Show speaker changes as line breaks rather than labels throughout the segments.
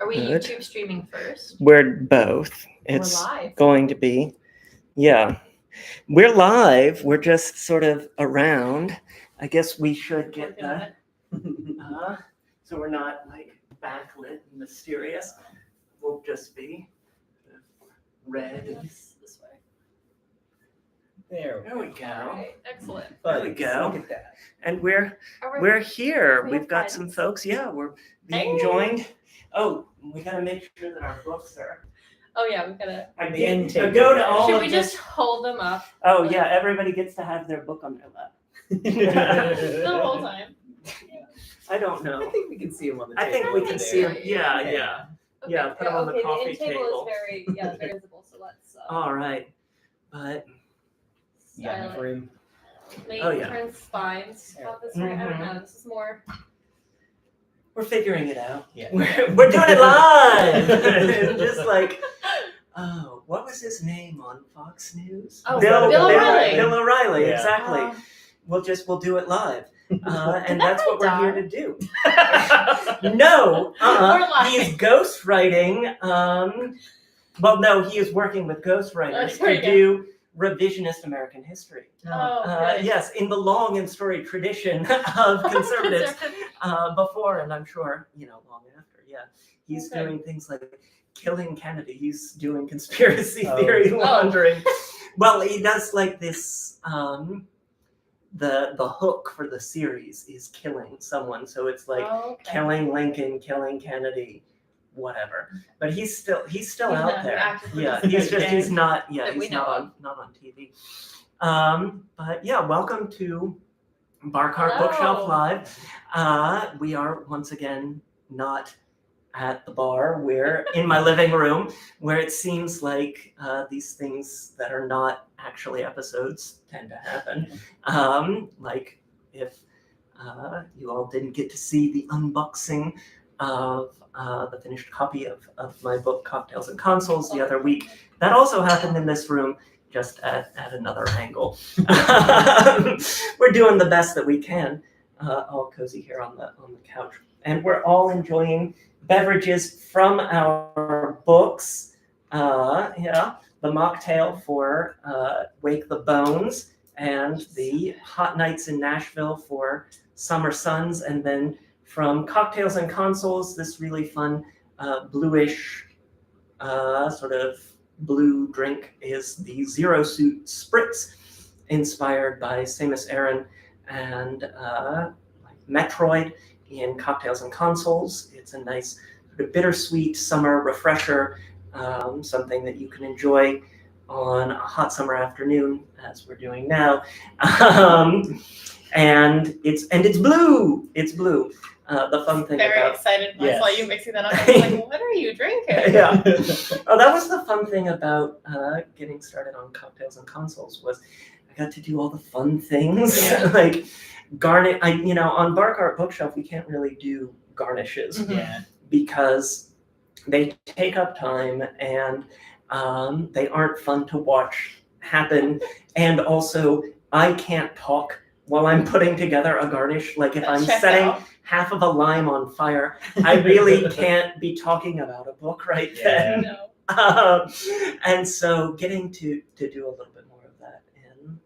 Are we
Good.
YouTube streaming first?
We're both. It's
We're live.
going to be, yeah. We're live. We're just sort of around. I guess we should get that. So we're not like backlit and mysterious. We'll just be red.
This way.
There
we go.
All right, excellent.
There we go.
Look at that.
And we're here. We've got some folks. Yeah, we're being joined. Oh, we gotta make sure that our books are.
Oh yeah, we gotta.
I
go
to all
Should
of
we
this.
just hold them up
Oh yeah, everybody gets to have their book on their lap.
the whole time?
I don't
I
know.
think we can see him on the
I
table.
think we can
over
see
there.
them. Yeah. Yeah, put 'em on the coffee
the end table.
table.
Is very visible. So let's.
All right, but
You got enough room?
Maybe
Oh, yeah.
turn spines. About this right? I don't know. This is more.
we're figuring it out.
Yeah.
We're doing it live. Just like, oh, what was his name on Fox News?
Oh,
Bill
O'Reilly.
Bill O'Reilly,
Yeah.
exactly. We'll do it live. And
Did
that's
that
what we're
guy
here to do. No,
We're live.
he's ghostwriting. Well, no, he is working with ghostwriters
There you
to
go.
do revisionist American history.
Oh, good.
Yes, in the long and storied tradition of conservatives before, and I'm sure, long after. Yeah, he's
Okay.
doing things like killing Kennedy. He's doing conspiracy
Oh.
theory
Oh.
laundering. Well, he does like this. The hook for the series is killing someone, so it's like killing Lincoln, killing Kennedy, whatever. But he's still out
not
there.
actively
Yeah,
participating
he's not. Yeah,
that we
he's
know
not on TV. But yeah, welcome to Bar Cart
Hello.
Bookshelf Live. We are once again not at the bar. We're in my living room, where it seems like these things that are not actually episodes tend to happen. Like if you all didn't get to see the unboxing of the finished copy of my book, Cocktails and Consoles, the other week. That also happened in this room, just at another angle. We're doing the best that we can, all cozy here on the couch. And we're all enjoying beverages from our books. The mocktail for Wake the Bones, and the Hot Nights in Nashville for Summer Suns, and then from Cocktails and Consoles, this really fun bluish sort of blue drink is the Zero Suit Spritz, inspired by Samus Aran and Metroid in Cocktails and Consoles. It's a nice sort of bittersweet summer refresher, something that you can enjoy on a hot summer afternoon, as we're doing now. And it's blue. It's blue. The fun thing
Very
about
excited when I saw
Yes.
you mixing that up. I was like, what are you drinking?
yeah. Oh, that was the fun thing about getting started on Cocktails and Consoles, was I got to do all the fun things.
Yeah.
Like garnish. On Bar Cart Bookshelf we can't really do garnishes
Yeah.
because they take up time, and they aren't fun to watch happen. And also, I can't talk while I'm putting together a garnish. Like if I'm
Check
setting
out.
half of a lime on fire, I really can't be talking about a book right then.
No.
And so getting to do a little bit more of that in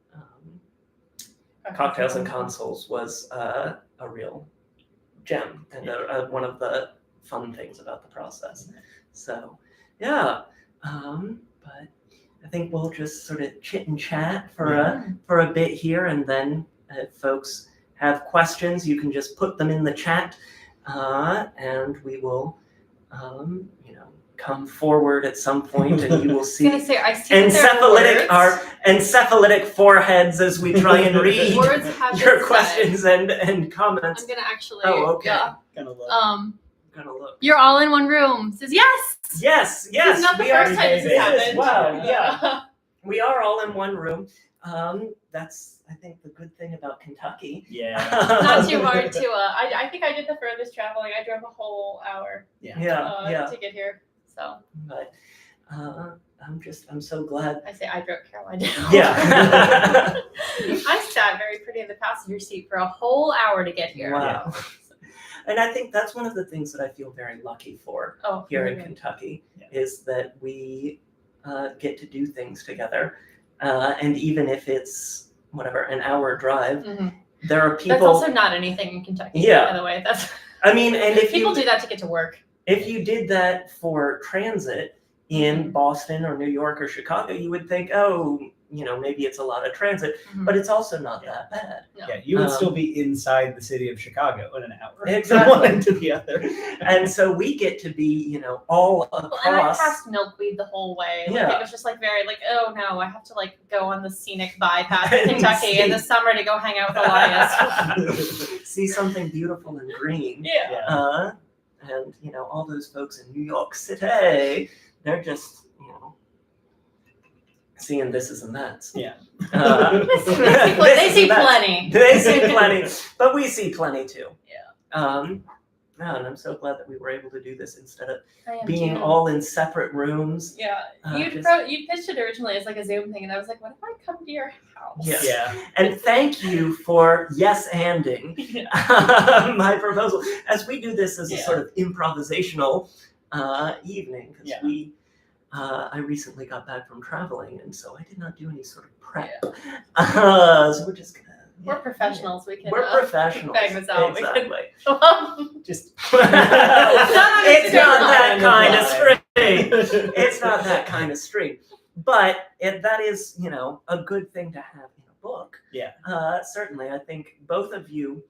Cocktails and Consoles was a real gem, and one of the fun things about the process. So yeah, but I think we'll just sort of chit and chat for a bit here, and then if folks have questions, you can just put them in the chat, and we will come forward at some point, and you will
I was
see
gonna say, I see that there are words.
encephalitic foreheads as we try and read
Words have
your
been
questions and comments.
I'm gonna actually.
Oh, okay.
Yeah.
Gonna look.
Gonna look.
You're all in one room. Says yes.
Yes,
This is not the
we are.
first time this has
It is.
happened.
Wow, yeah. We are all in one room. That's, I think, the good thing about Kentucky.
Yeah.
Not too hard to. I think I did the furthest traveling. I drove a whole hour
Yeah.
to get here. So
But I'm so glad.
I say I drove Caroline down.
Yeah.
I sat very pretty in the passenger seat for a whole hour to get here.
Wow. And I think that's one of the things that I feel very lucky for
Oh,
here in
very good.
Kentucky
Yeah.
is that we get to do things together. And even if it's whatever, an hour drive,
Mhm.
there are people.
That's also not anything in Kentucky.
Yeah.
By the way, that's.
I mean, and if
People
you
do that to get to work.
if you did that for transit in
Mhm.
Boston or New York or Chicago, you would think, oh, maybe it's a lot of transit,
Mhm.
but it's also not that bad.
No.
Yeah, you would still be inside the city of Chicago in an hour.
Exactly.
From one end to the other.
And so we get to be, all
Well, and I
across.
passed Milkweed the whole way. Like
Yeah.
it was just like very like, oh no, I have to like go on the scenic bypass
And
of Kentucky in the
see-
summer to go hang out with Elias.
See something beautiful and green.
Yeah.
And all those folks in New York City, they're just seeing this and that.
Yeah.
They see plenty.
They see plenty, but we see plenty too.
Yeah.
And I'm so glad that we were able to do this instead of
I am
being
too.
all in separate rooms.
Yeah. You pitched it originally as like a Zoom thing, and I was like, what if I come to your house?
Yes.
Yeah.
And thank you for yes-anding
Yeah.
my proposal as we do this as a
Yeah.
sort of improvisational evening because
Yeah.
I recently got back from traveling and so I did not do any sort of prep.
Yeah.
So we're just gonna.
We're professionals. We can.
We're professionals.
bang this out. We
Exactly.
Just
It's not that kind of
line.
stream. It's not that kind of stream. But that is, a good thing to have in a book.
Yeah.
Certainly, I think both of you,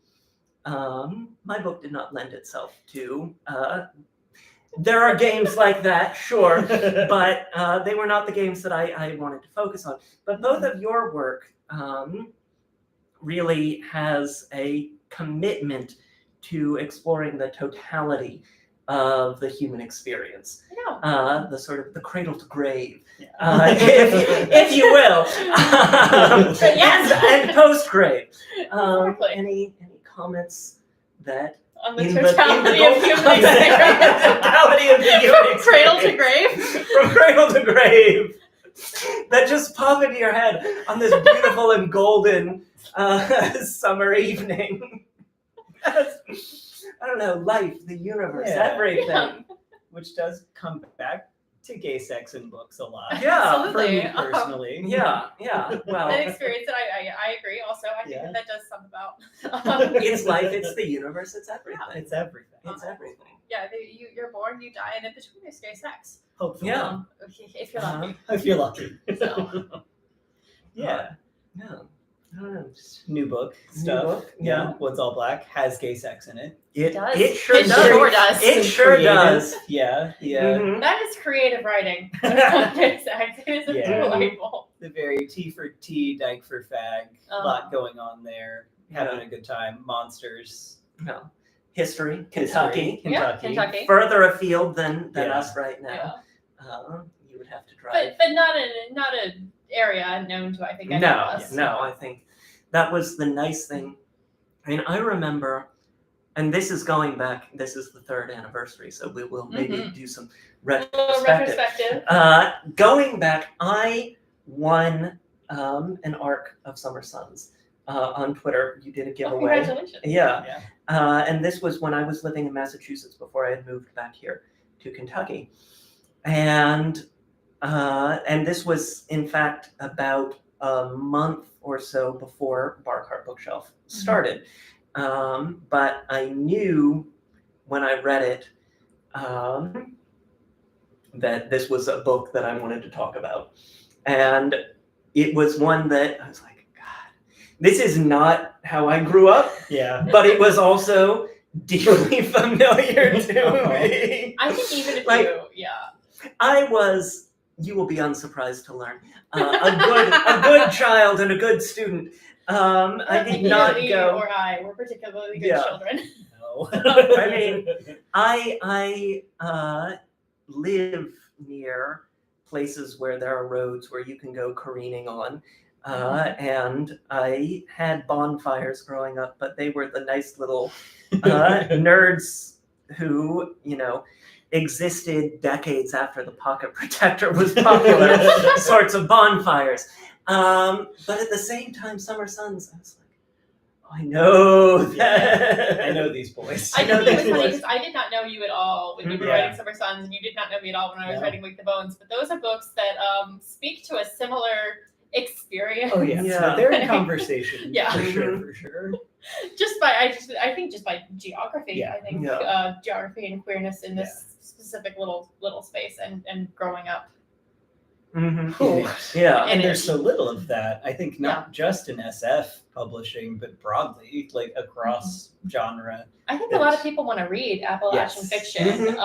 my book did not lend itself to, there are games like that, sure, but they were not the games that I wanted to focus on. But both of your work really has a commitment to exploring the totality of the human experience.
Yeah.
The sort of the cradle to grave,
Yeah.
if you will.
Yes.
And post grave.
Exactly.
Any comments that
On the
in
totality
the
of human
on the
experience.
totality of the human
From cradle to
experience.
grave.
From cradle to grave. That just pop into your head on this beautiful and golden summer evening. I don't know, life, the universe,
Yeah.
everything.
Yeah.
Which does come back to gay sex in books a lot.
Yeah.
For me
Absolutely.
personally.
Yeah. Well,
That experience, and I agree. Also, I think
Yeah.
that does some about.
it's life, it's the universe, it's everything.
It's everything.
It's everything.
Yeah, you're born, you die, and in between is gay sex.
Hopefully.
Yeah.
If you're lucky.
If you're lucky.
So.
Yeah.
Yeah. I don't know. Just
New book
New
stuff.
book,
Yeah.
yeah.
What's All Black has gay sex in it.
it
does.
It sure
It
does.
sure does.
It
Some
sure
creative-
does.
Yeah. Yeah.
Mhm.
That is creative writing. It is
Yeah.
delightful.
The very T for T, Dyke for Fag. A lot going on there. Having a good time. Monsters.
No. History,
History,
Kentucky.
Yeah, Kentucky.
Further afield than
Yeah.
us right
Yeah.
now. You would have to drive.
But not an area known to, I think, any of us.
No, I think that was the nice thing. I mean, I remember, and this is going back, this is the 3rd anniversary, so we will maybe do some
A little
retrospective.
retrospective.
Going back, I won an arc of Summer Suns on Twitter. You did a
Oh,
giveaway.
congratulations.
Yeah.
Yeah.
And this was when I was living in Massachusetts before I had moved back here to Kentucky. And this was, in fact, about a month or so before Barcart Bookshelf started. But I knew when I read it that this was a book that I wanted to talk about. And it was one that I was like, God, this is not how I grew up,
Yeah.
but it was also deeply familiar to me.
I think even if
Like- I was, you will be unsurprised to learn, a good child and a good student. I did not
you
go.
or I were particularly good
Yeah.
children.
No.
I mean, I live near places where there are roads where you can go careening on. And I had bonfires growing up, but they were the nice little nerds who, existed decades after the pocket protector was popular sorts of bonfires. But at the same time, Summer Suns, I was like, I know
Yeah.
that.
I know these boys.
I
know
think it was
these
funny
boys.
because I did not know you at all when you were
Yeah.
writing Summer Sons, and you did not know me at all when I was
No.
writing Wake the Bones. But those are books that speak to a similar experience.
Oh yeah.
Yeah.
So they're in conversation.
Yeah.
For sure.
I think just by geography.
Yeah.
I think
Yeah.
geography and queerness in this specific little space and growing up.
Mhm.
Cool.
Yeah.
And
It
there's
is.
so little of that. I think not just in SF publishing, but broadly, like across genre.
I think a lot of people want to read Appalachian
Yes.
fiction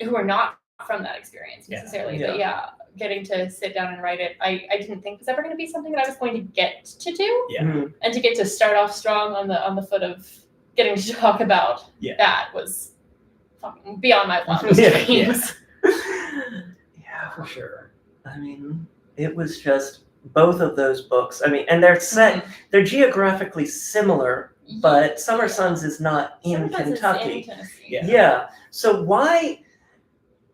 who are not from that experience necessarily. But getting to sit down and write it, I didn't think was ever going to be something that I was going to get to do.
Yeah.
Mhm.
And to get to start off strong on the foot of getting to talk about that was fucking beyond my wildest
Yeah.
dreams.
Yeah,
For sure.
I mean, it was just both of those books. I mean, and they're set, they're geographically similar, but Summer Sons is not in
Summer Sons is
Kentucky.
in Tennessee.
Yeah. So why,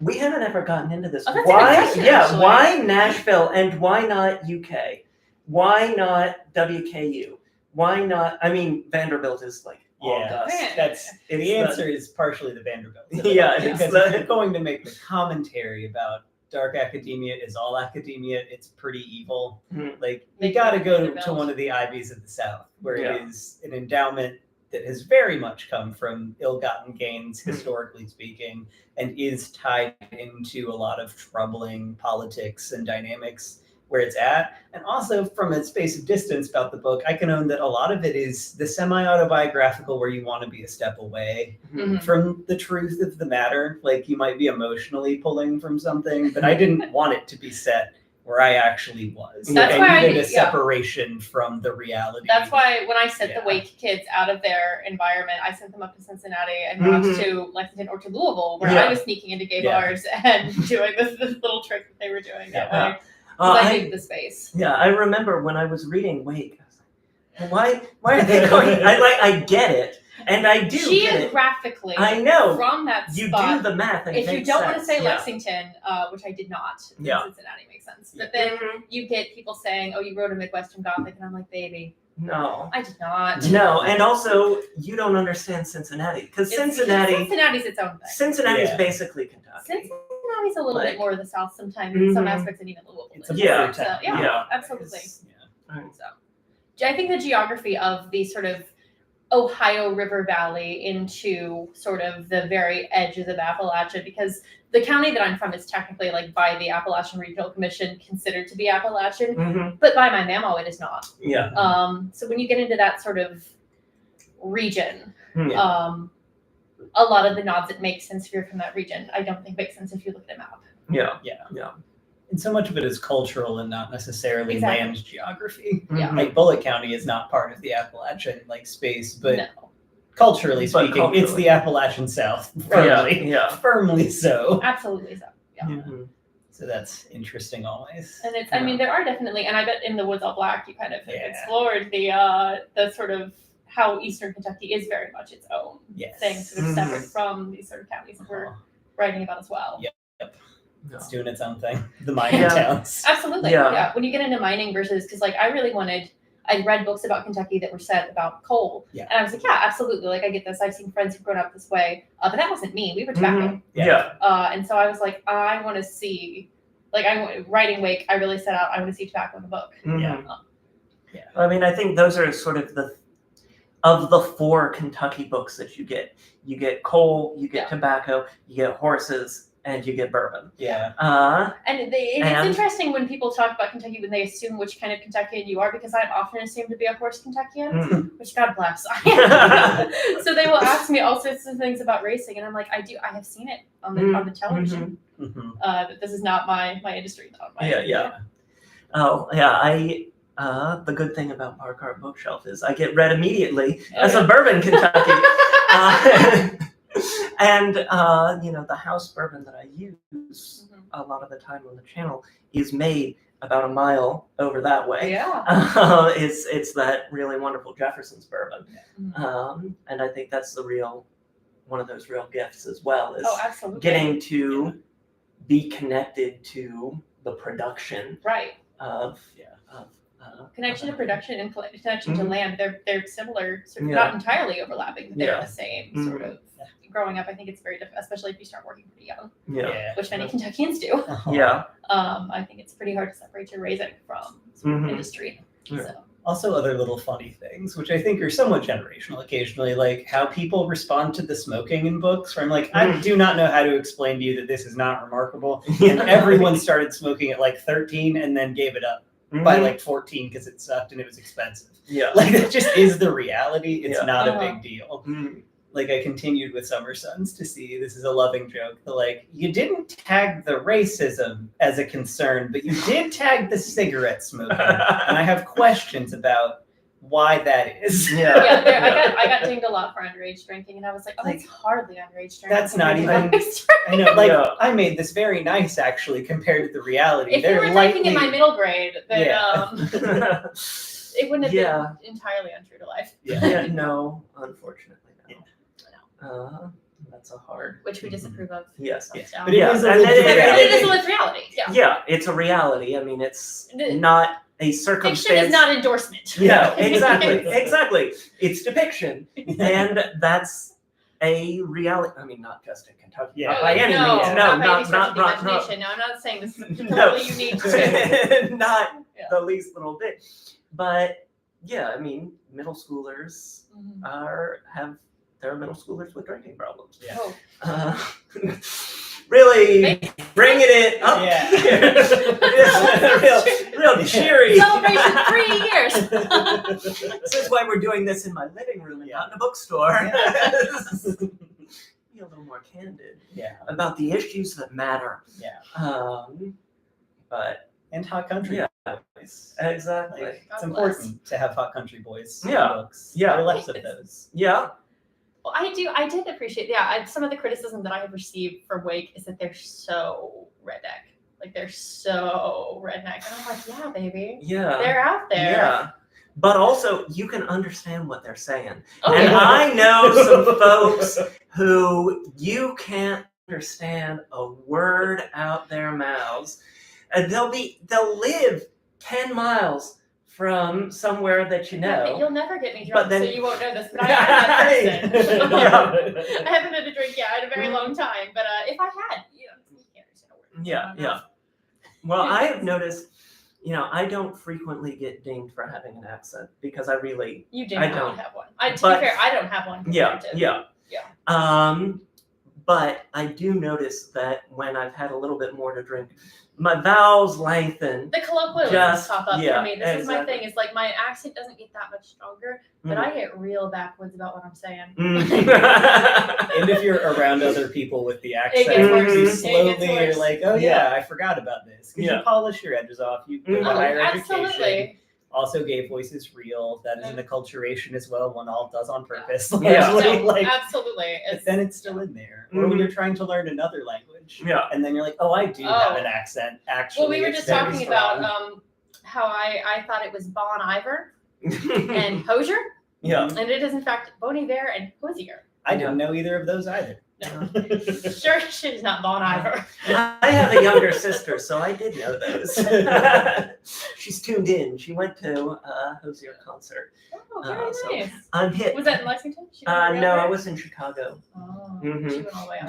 we haven't ever gotten into this.
Oh, that's a
Why,
good question, actually.
why Nashville and why not UK? Why not WKU? Why not, I mean, Vanderbilt is like all dust.
That's
It's
the answer is partially the Vanderbilt.
Yeah, it's
because
the-
if you're going to make the commentary about dark academia is all academia, it's pretty evil.
Mhm.
Like
They
you got to go
Vanderbilt.
to one of the Ivies of the South, where
Yeah.
it is an endowment that has very much come from ill-gotten gains,
Mhm.
historically speaking, and is tied into a lot of troubling politics and dynamics where it's at. And also from a space of distance about the book, I can own that a lot of it is the semi-autobiographical where you want to be a step away
Mhm.
from the truth of the matter. Like you might be emotionally pulling from something, but I didn't want it to be set where I actually was.
That's
Like,
why I
needed
did-
a separation from the reality.
That's why when I sent the
Yeah.
Wake kids out of their environment, I sent them up to Cincinnati and not to Lexington or to Louisville, where
Yeah.
I was sneaking into gay
Yeah.
bars and doing this little trick that they were doing that
Yeah.
way. Because I
I-
needed the space.
Yeah, I remember when I was reading Wake, I was like, well, why are they going? I get it, and I do get it.
Geographically,
I know.
from that
You
spot,
do the math, and
if
it
you
makes
don't want to
sense.
say
Yeah.
Lexington, which I did not,
Yeah.
Cincinnati makes sense. But then
Mhm.
you get people saying, "Oh, you wrote a Midwestern Gothic," and I'm like, "Baby,
No,
I did not."
no, and also you don't understand Cincinnati because
Cincinnati's its own thing.
Cincinnati's
Yeah.
basically Kentucky.
Cincinnati's a little
Like-
bit more of the South sometimes in some
Mhm.
aspects, and even Louisville.
It's a
is.
Yeah.
So,
town.
yeah, absolutely.
Yeah.
So, I think the geography of the sort of Ohio River Valley into sort of the very edges of Appalachia, because the county that I'm from is technically, like, by the Appalachian Regional Commission considered to be Appalachian,
Mhm.
but by my mammo it is not.
Yeah.
So when you get into that sort of region,
Yeah.
a lot of the nods that make sense if you're from that region, I don't think make sense if you look at a map.
Yeah.
And so much of it is cultural and not necessarily
Exactly.
land geography.
Yeah.
Mhm.
Like Bullitt County is not part of the Appalachian like space, but
No.
culturally
But
speaking, it's
culturally.
the Appalachian South.
Yeah.
Firmly,
Yeah.
firmly so.
Absolutely so. Yeah.
Mhm.
So that's interesting always.
And it's, I mean, there are definitely, and I bet in The Woods All Black, you kind of
Yeah.
explored the sort of how Eastern Kentucky is very much its own
Yes.
thing, sort of
Mhm.
separate from these sort of counties that we're writing about as well.
Yeah.
Yeah.
It's doing its own thing. The mining
Yeah.
towns.
Absolutely.
Yeah.
Yeah. When you get into mining versus, because like I really wanted, I read books about Kentucky that were set about coal.
Yeah.
And I was like, yeah, absolutely. Like I get this. I've seen friends who've grown up this way. But that wasn't me. We were tobacco.
Yeah.
And so I was like, I want to see, like writing Wake, I really set out, I want to see tobacco in the book.
Mhm.
Yeah.
I mean, I think those are sort of of the 4 Kentucky books that you get. You get coal, you get
Yeah.
tobacco, you get horses, and you get bourbon.
Yeah.
And it's interesting when people talk about Kentucky when they assume which kind of Kentuckian you are, because I'm often assumed to be a horse Kentuckian,
Mm.
which God bless. I am. So they will ask me all sorts of things about racing, and I'm like, I have seen it on the television.
Mhm.
But this is not my industry. Not my
Yeah. Oh, yeah. The good thing about Park Art Bookshelf is I get read immediately as a bourbon Kentucky. And the house bourbon that I use a lot of the time on the channel is made about a mile over that way.
Yeah.
It's that really wonderful Jefferson's bourbon,
Mhm.
and I think that's one of those real gifts as well is
Oh, absolutely.
getting to be connected to the production
Right.
of
connection to production and connection to
Mhm.
land, they're similar, sort of
Yeah.
not entirely overlapping, but they're
Yeah.
the same
Mhm.
sort of. Growing up, I think it's very difficult, especially if you start working pretty young,
Yeah.
which many Kentuckians do.
Yeah.
I think it's pretty hard to separate your raising from sort of
Mhm.
industry.
Yeah.
So.
Also, other little funny things, which I think are somewhat generational occasionally, like how people respond to the smoking in books, where I'm like, I do not know how to explain to you that this is not remarkable. And everyone started smoking at like 13 and then gave it up by like 14 because it sucked and it was expensive.
Yeah.
Like, that just is the reality. It's
Yeah.
not a big deal.
Mhm.
Like, I continued with Summer Sons to see, this is a loving joke, but like, you didn't tag the racism as a concern, but you did tag the cigarette smoking. And I have questions about why that is.
Yeah.
I got dinged a lot for underage drinking, and I was like, oh, it's hardly underage drinking.
That's not
compared to
even-
underage
I know, like,
Yeah.
I made this very nice, actually, compared to the reality.
If you
They're
were
lightly...
drinking in my middle grade, then
Yeah.
it wouldn't have
Yeah.
been entirely untrue to life.
Yeah, no, unfortunately, no. That's a hard.
Which we disapprove of.
Yes.
thumbs down.
But it
Yeah,
is a
and
lived
it-
But
reality.
it is a lived reality. Yeah.
Yeah, it's a reality. I mean, it's
The-
not a
Fiction
circumstance.
is not endorsement.
Yeah, exactly. It's depiction, and that's a reality. I mean, not just in Kentucky,
Yeah.
not by any
no,
means. No,
not by any
not
stretch of the
not
imagination. No, I'm not saying this is
No.
totally unique to.
not
Yeah.
the least little bit. But yeah, I mean, middle schoolers
Mhm.
there are middle schoolers with drinking problems.
Yeah.
Oh.
Really bringing it up
Yeah.
here. real cheery.
Celebration 3 years.
This is why we're doing this in my living room and not in a bookstore. Be a little more candid
Yeah.
about the issues that matter.
Yeah.
But
And Hot Country
Yeah.
Boys.
exactly.
Like,
God
it's
bless.
important to have Hot Country Boys
Yeah.
books.
Yeah.
There are less of those.
Yeah.
Well, I did appreciate, some of the criticism that I have received for Wake is that they're so redneck. Like, they're so redneck. And I'm like, yeah, baby.
Yeah.
They're out there.
Yeah. But also, you can understand what they're saying.
Oh,
And
yeah.
I know some folks who you can't understand a word out their mouths. And they'll live 10 miles from somewhere that you know.
You'll never get me
But
drunk,
then-
so you won't know this. But I am that person.
Yeah.
I haven't had a drink yet in a very long time. But if I had, you can't understand a word.
Yeah. Well, I have noticed, I don't frequently get dinged for having an accent because I really,
You do
I
not
don't.
have one. To be
But-
fair, I don't have one.
yeah.
Yeah.
But I do notice that when I've had a little bit more to drink, my vowels lengthen.
The colloquialisms
Just-
pop up
yeah,
for me. This is my
exactly.
thing. It's like my accent doesn't get that much stronger, but I get real backwoods about what I'm saying.
And if you're around other people with the accent,
gets
worse.
you
It
gets
slowly
worse.
you're like, oh yeah, I forgot about this. Because
Yeah.
you polish your edges off, you go to
Mhm.
Oh,
higher education.
absolutely.
Also, gay voice is real. That is an acculturation as well. One all does on purpose.
Yeah.
largely,
No,
like,
absolutely.
but then it's still in there. Or when you're trying to learn another language,
Yeah.
and then you're like, oh, I do have
Oh.
an accent. Actually,
Well, we were
it's
just
very
talking
strong.
about how I thought it was Bon Iver and Hosier,
Yeah.
and it is in fact Bon Iver and Hosier.
I didn't know either of those either.
No. Sure, shit is not Bon Iver.
I have a younger sister, so I did know those. She's tuned in. She went to a Hosier concert.
Oh, very
So-
nice.
I'm hit.
Was that in Lexington? She went
No,
around
I
there?
was in Chicago.
Oh,
Mhm.
she went all the way out.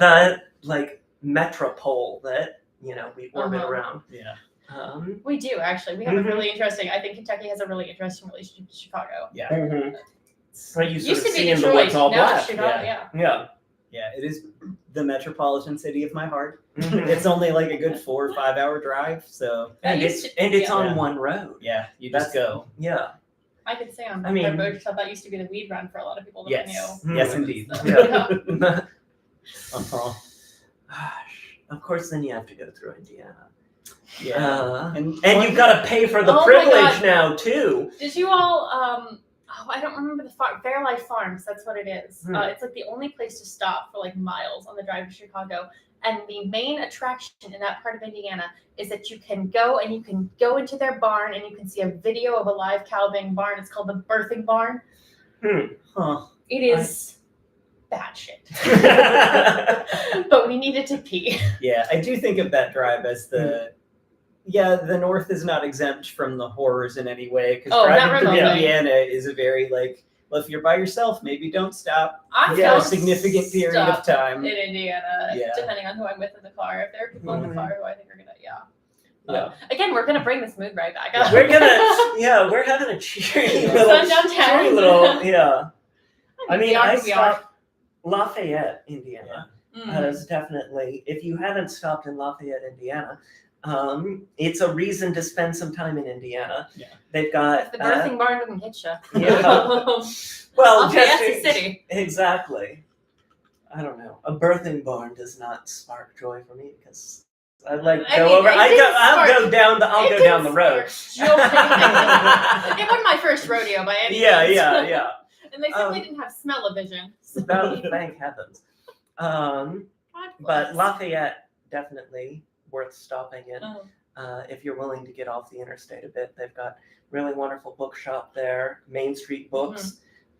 The metropole that we orbit
Uh-huh.
around.
Yeah.
We do actually. We have
Mhm.
a really interesting. I think Kentucky has a really interesting relationship to Chicago.
So you sort
Used
of
to be
see in the
Detroit.
woods all
Now it's
black.
Chicago.
yeah.
Yeah.
Yeah.
It is the metropolitan city of my heart.
Mhm.
It's only like a good 4 or 5 hour drive, so
and
That
it's
used to-
it's
yeah.
on
Yeah.
one road.
yeah, you just go.
Yeah.
I could say on
I mean-
my road that used to be the weed run for a lot of people that
Yes,
I knew.
yes,
Mhm.
indeed.
So,
Yeah.
Uh-huh.
Gosh. Of course, then you have to go through Indiana.
Yeah,
And
one-
you've got to pay for the
Oh my
privilege
God.
now too.
Did you all? I don't remember the farm. Fairlife Farms. That's what it is.
Hmm.
It's like the only place to stop for like miles on the drive to Chicago. And the main attraction in that part of Indiana is that you can go into their barn and you can see a video of a live cow being barn. It's called the birthing barn.
Huh.
It is bad shit. But we needed to pee.
Yeah, I do think of that drive as the Yeah, the North is not exempt from the horrors in any way because
Oh, not
driving through
remotely.
Indiana is a very well, if you're by yourself, maybe don't stop
I
for a
don't
significant period of
stop
time.
in Indiana,
Yeah.
depending on who I'm with in the car. If there are people in the car who I think are gonna,
Yeah.
Again, we're gonna bring this mood right back up.
We're we're having a cheery
Yeah.
little,
Sun downtown.
cheery little, yeah. I mean,
we are
I
who we are.
stopped Lafayette, Indiana.
Mhm.
Is definitely, if you haven't stopped in Lafayette, Indiana, it's a reason to spend some time in Indiana.
Yeah.
They've got
If the birthing barn doesn't get you.
Yeah. well,
Lafayette's
just
a city.
exactly. I don't know. A birthing barn does not spark joy for me because I'd like
I
go
mean,
over.
it
I'll
didn't
go down the. I'll
It
go down the
didn't
road.
spark joy. It wasn't my first rodeo by any means.
Yeah.
And they certainly didn't have smell-o-vision. So
Thank heavens.
God
But
bless.
Lafayette definitely worth stopping in.
Oh.
If you're willing to get off the interstate a bit. They've got really wonderful bookshop there, Main Street Books,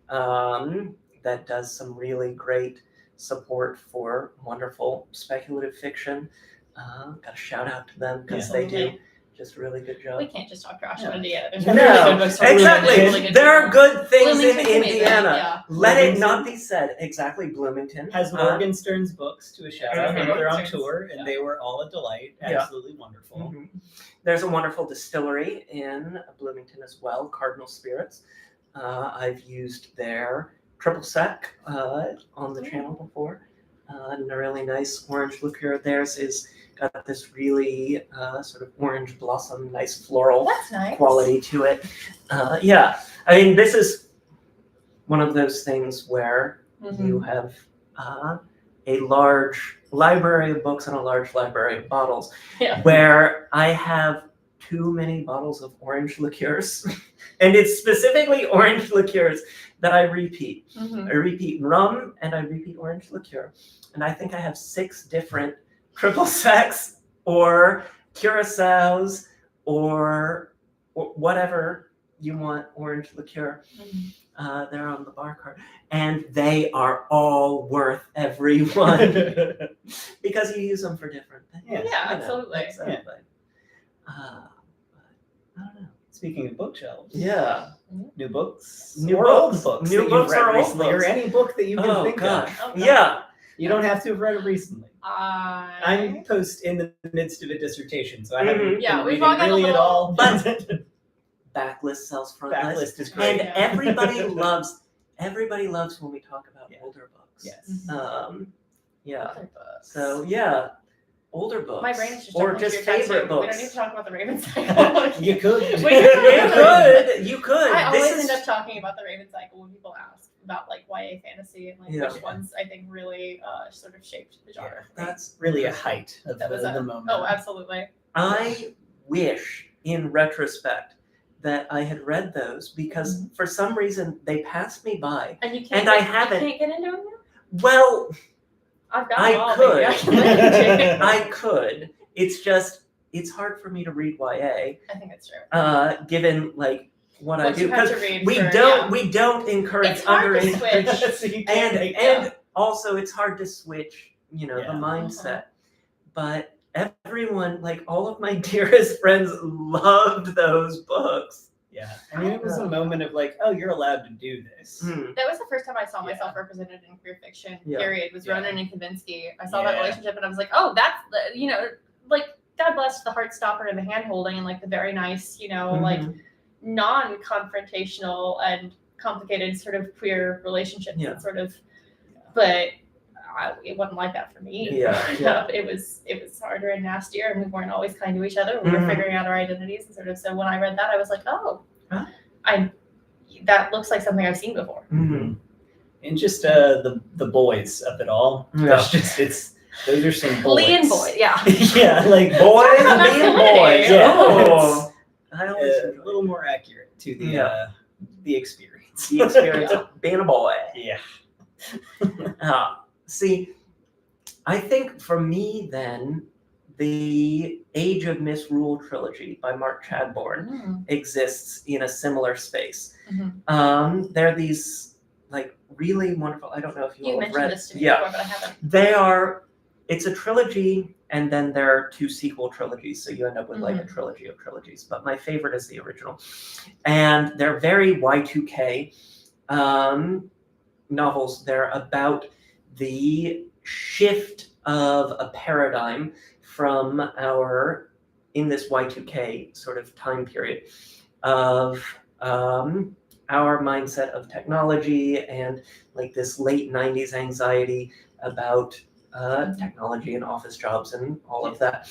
that does some really great support for wonderful speculative fiction. Got a shout out to them because they do just a really good job.
We can't just talk trash on
No.
Indiana. There's
No,
really good books from
exactly.
really good
There are
people.
good things in
Bloomington's amazing,
Indiana.
yeah.
Let it
Bloomington.
not be said. Exactly, Bloomington
Has Morgenstern's books to a shout out.
Mhm.
They're on
Morgenstern's,
tour and
yeah.
they were all a delight.
Yeah.
Absolutely wonderful.
Mhm. There's a wonderful distillery in Bloomington as well, Cardinal Spirits. I've used their triple sec on the channel before. And a really nice orange liqueur. Theirs is got this really sort of orange blossom, nice floral
That's nice.
quality to it. Yeah, I mean, this is one of those things where you have a large library of books and a large library of bottles,
Yeah.
where I have too many bottles of orange liqueurs. And it's specifically orange liqueurs that I repeat.
Mhm.
I repeat rum and I repeat orange liqueur. And I think I have 6 different triple secs or curacao or whatever you want orange liqueur. They're on the bar cart. And they are all worth every one because you use them for different things.
Yeah,
Yeah, absolutely.
Exactly. I don't know.
Speaking of bookshelves,
Yeah.
new books,
New
or
books.
old books
New
that
books
you've read
or old
recently,
books.
or any book that you can
Oh,
think
gosh.
of.
Oh, God.
Yeah.
You don't have to have read it recently.
I
I'm in the midst of a dissertation, so I haven't
Mhm.
been
Yeah, we've
reading
all got a
really at
little-
all.
Backlist sells front list.
Backlist is great.
And
Yeah.
everybody loves when we talk about
Yeah.
older books.
Yes.
Yeah.
Other books.
So yeah, older books.
My brain is just
or
jumping
just
to your tattoo.
favorite
We don't need
books.
to talk about the Raven cycle.
You could.
We
You could.
I
This
always
is
end up talking about the Raven cycle when people ask about like YA fantasy and like
Yeah.
which ones I think really sort of shaped the genre. for me.
that's
Really a height of
That was
the moment.
Oh, absolutely.
I wish in retrospect that I had read those because for some reason they passed me by.
And you can't.
And I
you
haven't.
can't get into them now.
Well,
I've got
I
them all.
could.
Maybe I can listen to.
I could. It's just it's hard for me to read YA.
I think it's true.
Given like what I
What
do
you have
because
to read.
we
for,
don't
yeah.
we don't encourage
It's hard to
underage
switch.
So you can't make
and also it's hard to switch the
Yeah.
mindset. But everyone, like all of my dearest friends, loved those books.
Yeah. I mean, it was a moment of like, oh, you're allowed to do this.
Hmm.
That was the first time I saw
Yeah.
myself represented in queer fiction.
Yeah.
Period. Was
Yeah.
Ronan and Kavinsky. I saw that
Yeah.
relationship and I was like, oh, that's like God bless the heart stopper and the hand holding and like the very nice, like
Mhm.
non-confrontational and complicated sort of queer relationships.
Yeah.
And sort of, but it wasn't like that for me.
Yeah.
It was harder and nastier, and we weren't always kind to each other. We were
Mhm.
figuring out our identities and sort of. So when I read that, I was like, oh,
Huh?
that looks like something I've seen before.
Mhm.
And just the boys of it all.
Yeah.
That's just those are some boys.
Lee and Boyd, yeah.
Yeah, like
Boys
about
being
masculinity.
boys.
Yeah.
Oh, I always
a
enjoy
little more accurate to the
Yeah.
the experience.
the experience of being a boy.
Yeah.
See, I think for me then, the Age of Misrule trilogy by Mark Chadbourne
Mm.
exists in a similar space.
Mhm.
They're these like really wonderful. I don't know if you
You
all have
mentioned
read.
this to me
Yeah,
before, but I haven't.
they are it's a trilogy, and then there are 2 sequel trilogies, so you end up with like a trilogy of trilogies. But my favorite is the original, and they're very Y2K novels. They're about the shift of a paradigm from in this Y2K sort of time period of our mindset of technology and like this late 90s anxiety about technology and office jobs and all of that.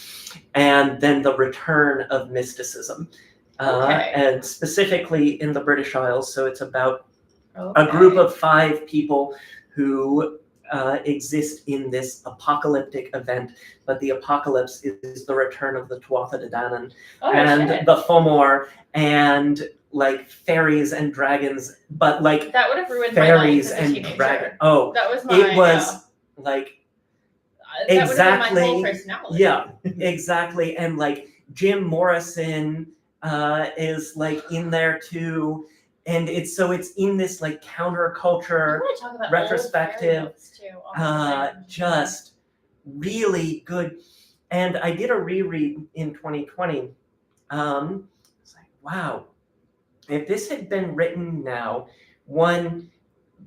And then the return of mysticism. And specifically in the British Isles. So it's about a group of 5 people who exist in this apocalyptic event, but the apocalypse is the return of the Tuatha De Danann the Fomor and like fairies and dragons, but like
that would have ruined
fairies
my life as a
and
teenager.
dragons. Oh,
that was my.
It was like
that would have been
exactly.
my whole personality.
Yeah, exactly, and like Jim Morrison is like in there too. And it's in this like counterculture retrospective, just really good. And I did a reread in 2020. It's like, wow, if this had been written now, one,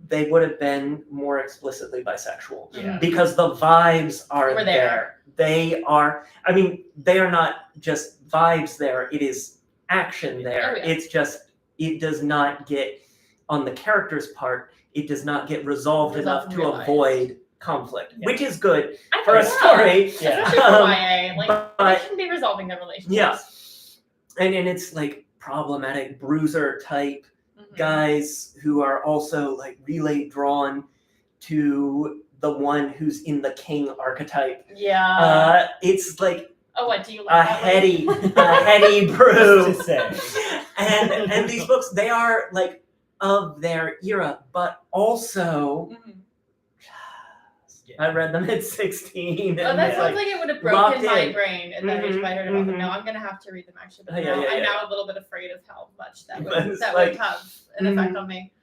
they would have been more explicitly bisexual because the vibes are there. They are, I mean, they are not just vibes there. It is action there. It's just, it does not get, on the character's part, it does not get resolved enough to avoid conflict, which is good for a story.
Especially for YA. Like, they shouldn't be resolving their relationships.
Yeah. And it's like problematic bruiser type guys who are also like really drawn to the one who's in the king archetype.
Yeah.
It's like
what do you like?
a heady brew.
To say.
And these books, they are like of their era, but also I read them at 16.
That sounds like it would have broken my brain at that age if I heard about them. No, I'm gonna have to read them actually. But I'm now a little bit afraid of how much that would have an effect on me.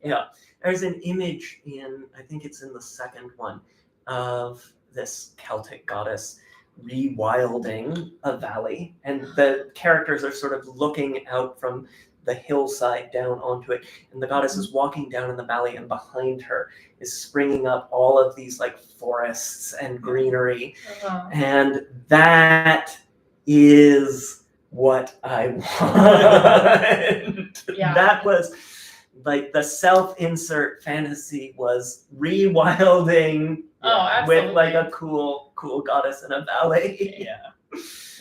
Yeah. There's an image I think it's in the second one, of this Celtic goddess rewilding a valley, and the characters are sort of looking out from the hillside down onto it, and the goddess is walking down in the valley, and behind her is springing up all of these like forests and greenery, and that is what I want. That was like the self-insert fantasy was rewilding with like a cool goddess in a valley.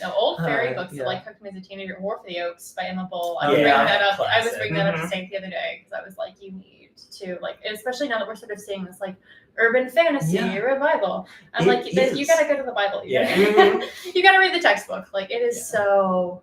No, old fairy books that like hooked me as a teenager. War for the Oaks by Emma Bull. I was bringing that up. I was bringing that up to Saint the other day because I was like, you need to like, especially now that we're sort of seeing this like urban fantasy revival. I'm like, you gotta go to the Bible. You gotta read the textbook. Like it is so.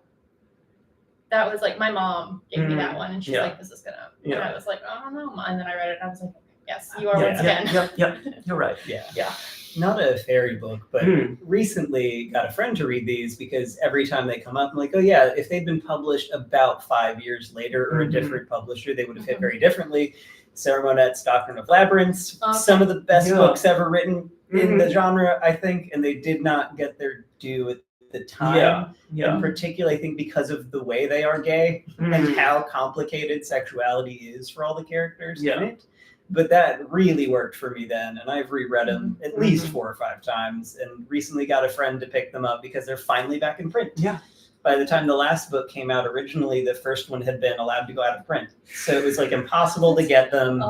That was like my mom gave me that one, and she's like, "This is gonna." And I was like, "Oh no!" And then I read it, and I was like, "Yes, you are once again."
Yep. You're right.
Yeah. Not a fairy book, but recently got a friend to read these because every time they come up, I'm like, oh yeah, if they'd been published about 5 years later or a different publisher, they would have hit very differently. Sarah Monette's Doctrine of Labyrinths, some of the best books ever written in the genre, I think, and they did not get their due at the time. In particular, I think because of the way they are gay and how complicated sexuality is for all the characters in it. But that really worked for me then, and I've reread them at least 4 or 5 times, and recently got a friend to pick them up because they're finally back in print. By the time the last book came out, originally the first one had been allowed to go out of print, so it was like impossible to get them.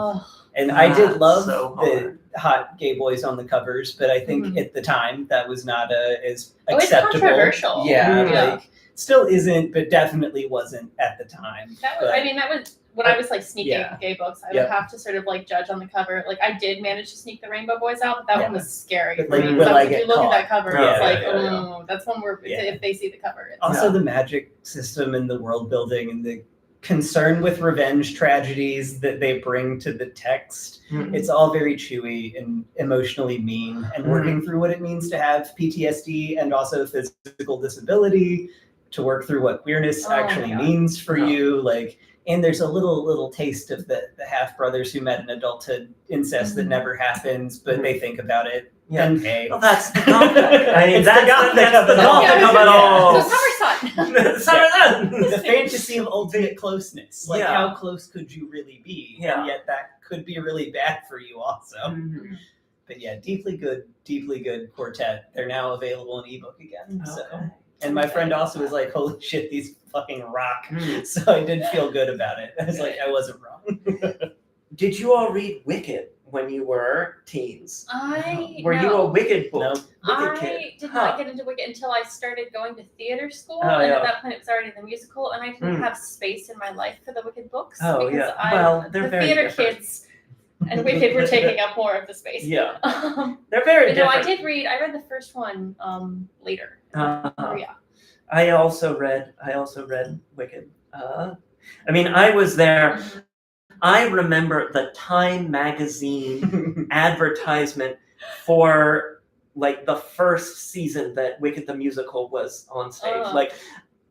And I did love the hot gay boys on the covers, but I think at the time that was not as acceptable.
It's controversial.
Like still isn't, but definitely wasn't at the time.
That was when I was like sneaking gay books, I would have to sort of like judge on the cover. Like I did manage to sneak the Rainbow Boys out, but that one was scary.
But,
if you look at that cover, it's like, oh, that's one where if they see the cover. It's
also the magic system and the world building and the concern with revenge tragedies that they bring to the text. It's all very chewy and emotionally mean, and working through what it means to have PTSD and also physical disability, to work through what queerness actually means for you. Like, and there's a little taste of the half brothers who met in adulthood incest that never happens, but they think about it
Yeah.
And hey.
Well, that's the Gothic. I mean,
It's
that's
the Gothic
that's
of
the
it all.
Gothic of it all.
So Summer Sun.
Summer Sun.
The fantasy of ultimate closeness. Like,
Yeah.
how close could you really be?
Yeah.
And yet that could be really bad for you also.
Mhm.
But yeah, deeply good quartet. They're now available in ebook again. So.
Okay.
And my friend also was like, holy shit, these fucking rock.
Mm.
So I did feel good about it. I was like, I wasn't wrong.
Did you all read Wicked when you were teens? Were you a
No.
Wicked book?
No.
Wicked
I
kid?
did
Huh.
not get into Wicked until I started going to theater school,
Oh,
and
yeah.
at that point it was already the musical, and I didn't
Mm.
have space in my life for the Wicked books
Oh,
because
yeah. Well, they're
the
very
theater
different.
kids and Wicked were taking up more of the space.
Yeah,
But
they're very
no, I
different.
I read the first one later. Oh yeah.
I also read Wicked. I mean, I was there.
Mhm.
I remember the Time magazine advertisement for like the first season that Wicked the musical was on stage.
Oh.
Like,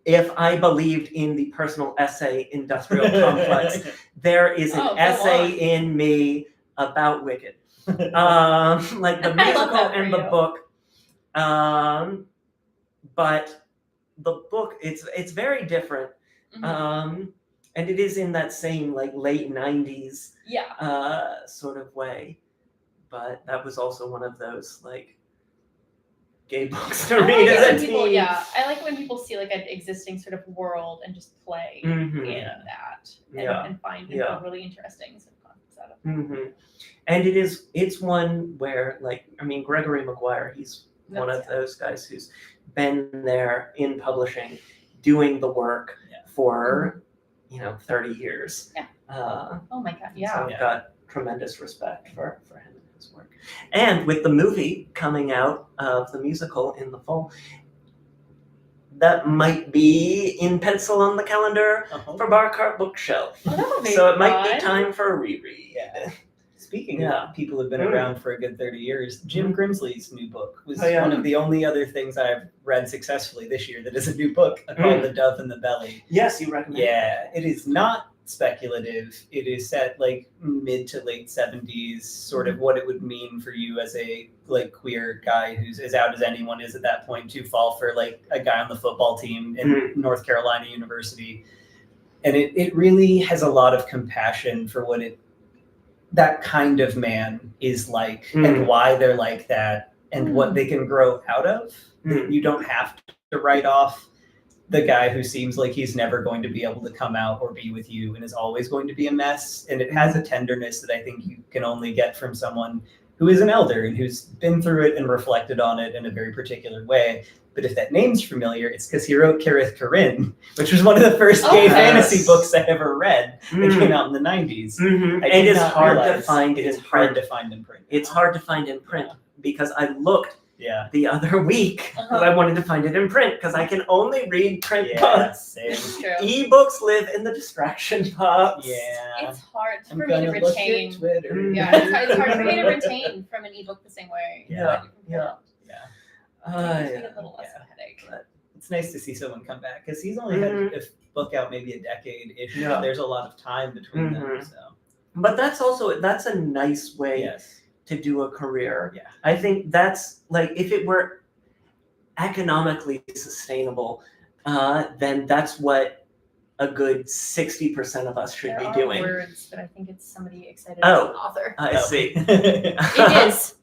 if I believed in the personal essay industrial complex, there is an
Oh, go
essay
on.
in me about Wicked. Like the
I love
musical
that for
and the
you.
book. But the book, it's very different.
Mhm.
And it is in that same like late 90s
Yeah.
sort of way. But that was also one of those like gay books to
I like
read
it
as
when
a
people,
teen.
yeah, I like it when people see like an existing sort of world and just play
Mhm.
in that and,
Yeah.
and find
Yeah.
really interesting sort of concepts out of it.
Mm-hmm. And it's one where, like, I mean, Gregory Maguire, he's one of those guys who's been there in publishing, doing the work for 30 years.
Yeah. Oh my god,
So
yeah.
I've got tremendous respect for him and his work. And with the movie coming out of the musical in the fall, that might be in pencil on the calendar for Bar Cart Bookshelf.
Oh, that would be
So it might
fun.
be time for a reread.
Yeah. Speaking
Yeah.
of people who've been around for a good 30 years, Jim Grimsley's new book was
Oh, yeah.
one of the only other things I've read successfully this year that is a new book called The Dove and the Belly.
Yes, you recommend it.
Yeah, it is not speculative. It is set like mid to late 70s, sort of what it would mean for you as a like queer guy who's as out as anyone is at that point to fall for like a guy on the football team in North Carolina University. And it really has a lot of compassion for what that kind of man is like and why they're like that and what they can grow out of. You don't have to write off the guy who seems like he's never going to be able to come out or be with you and is always going to be a mess. And it has a tenderness that I think you can only get from someone who is an elder and who's been through it and reflected on it in a very particular way. But if that name's familiar, it's because he wrote Carith Corinne, which was one of the first gay fantasy books I ever read that came out in the 90s.
Mm-hmm.
I
And
did
it's
not
hard to
realize
find
it
in
is hard
print.
to find in print.
It's hard to find in print because I looked
Yeah.
the other week because I wanted to find it in print because I can only read print books.
Same.
It's true.
Ebooks live in the distraction box.
Yeah.
It's hard
I'm
for me to
gonna look
retain.
at Twitter.
Yeah, it's hard for me to retain from an ebook the same way.
Yeah,
that I do from
yeah.
print. It makes me
Yeah.
a little less of a headache.
It's nice to see someone come back because he's only had a book out maybe a decade-ish.
Yeah.
There's a lot of time between them. So
But that's a nice way to do a career.
Yeah.
I think that's like if it were economically sustainable, then that's what a good 60% of us should
There
be
are
doing.
words, but I think it's somebody excited
Oh.
as an author.
I see.
It is.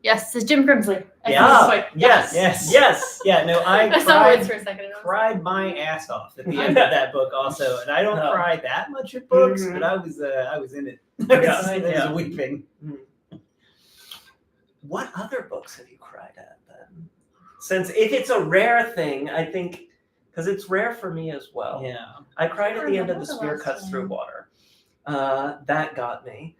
Yes, it's Jim Grimsley.
Yeah. Yes.
Yes. Yeah, no,
I saw words for a second. and I was
cried my ass off at the end of that book also. And I don't
No.
cry that much at books,
Mhm.
but I was in it.
Yeah.
I was weeping.
What other books have you cried at then? Since if it's a rare thing, I think, because it's rare for me as well.
Yeah.
I cried at the end of The
What was the
Spear
last
Cuts
one?
Through Water. That got me.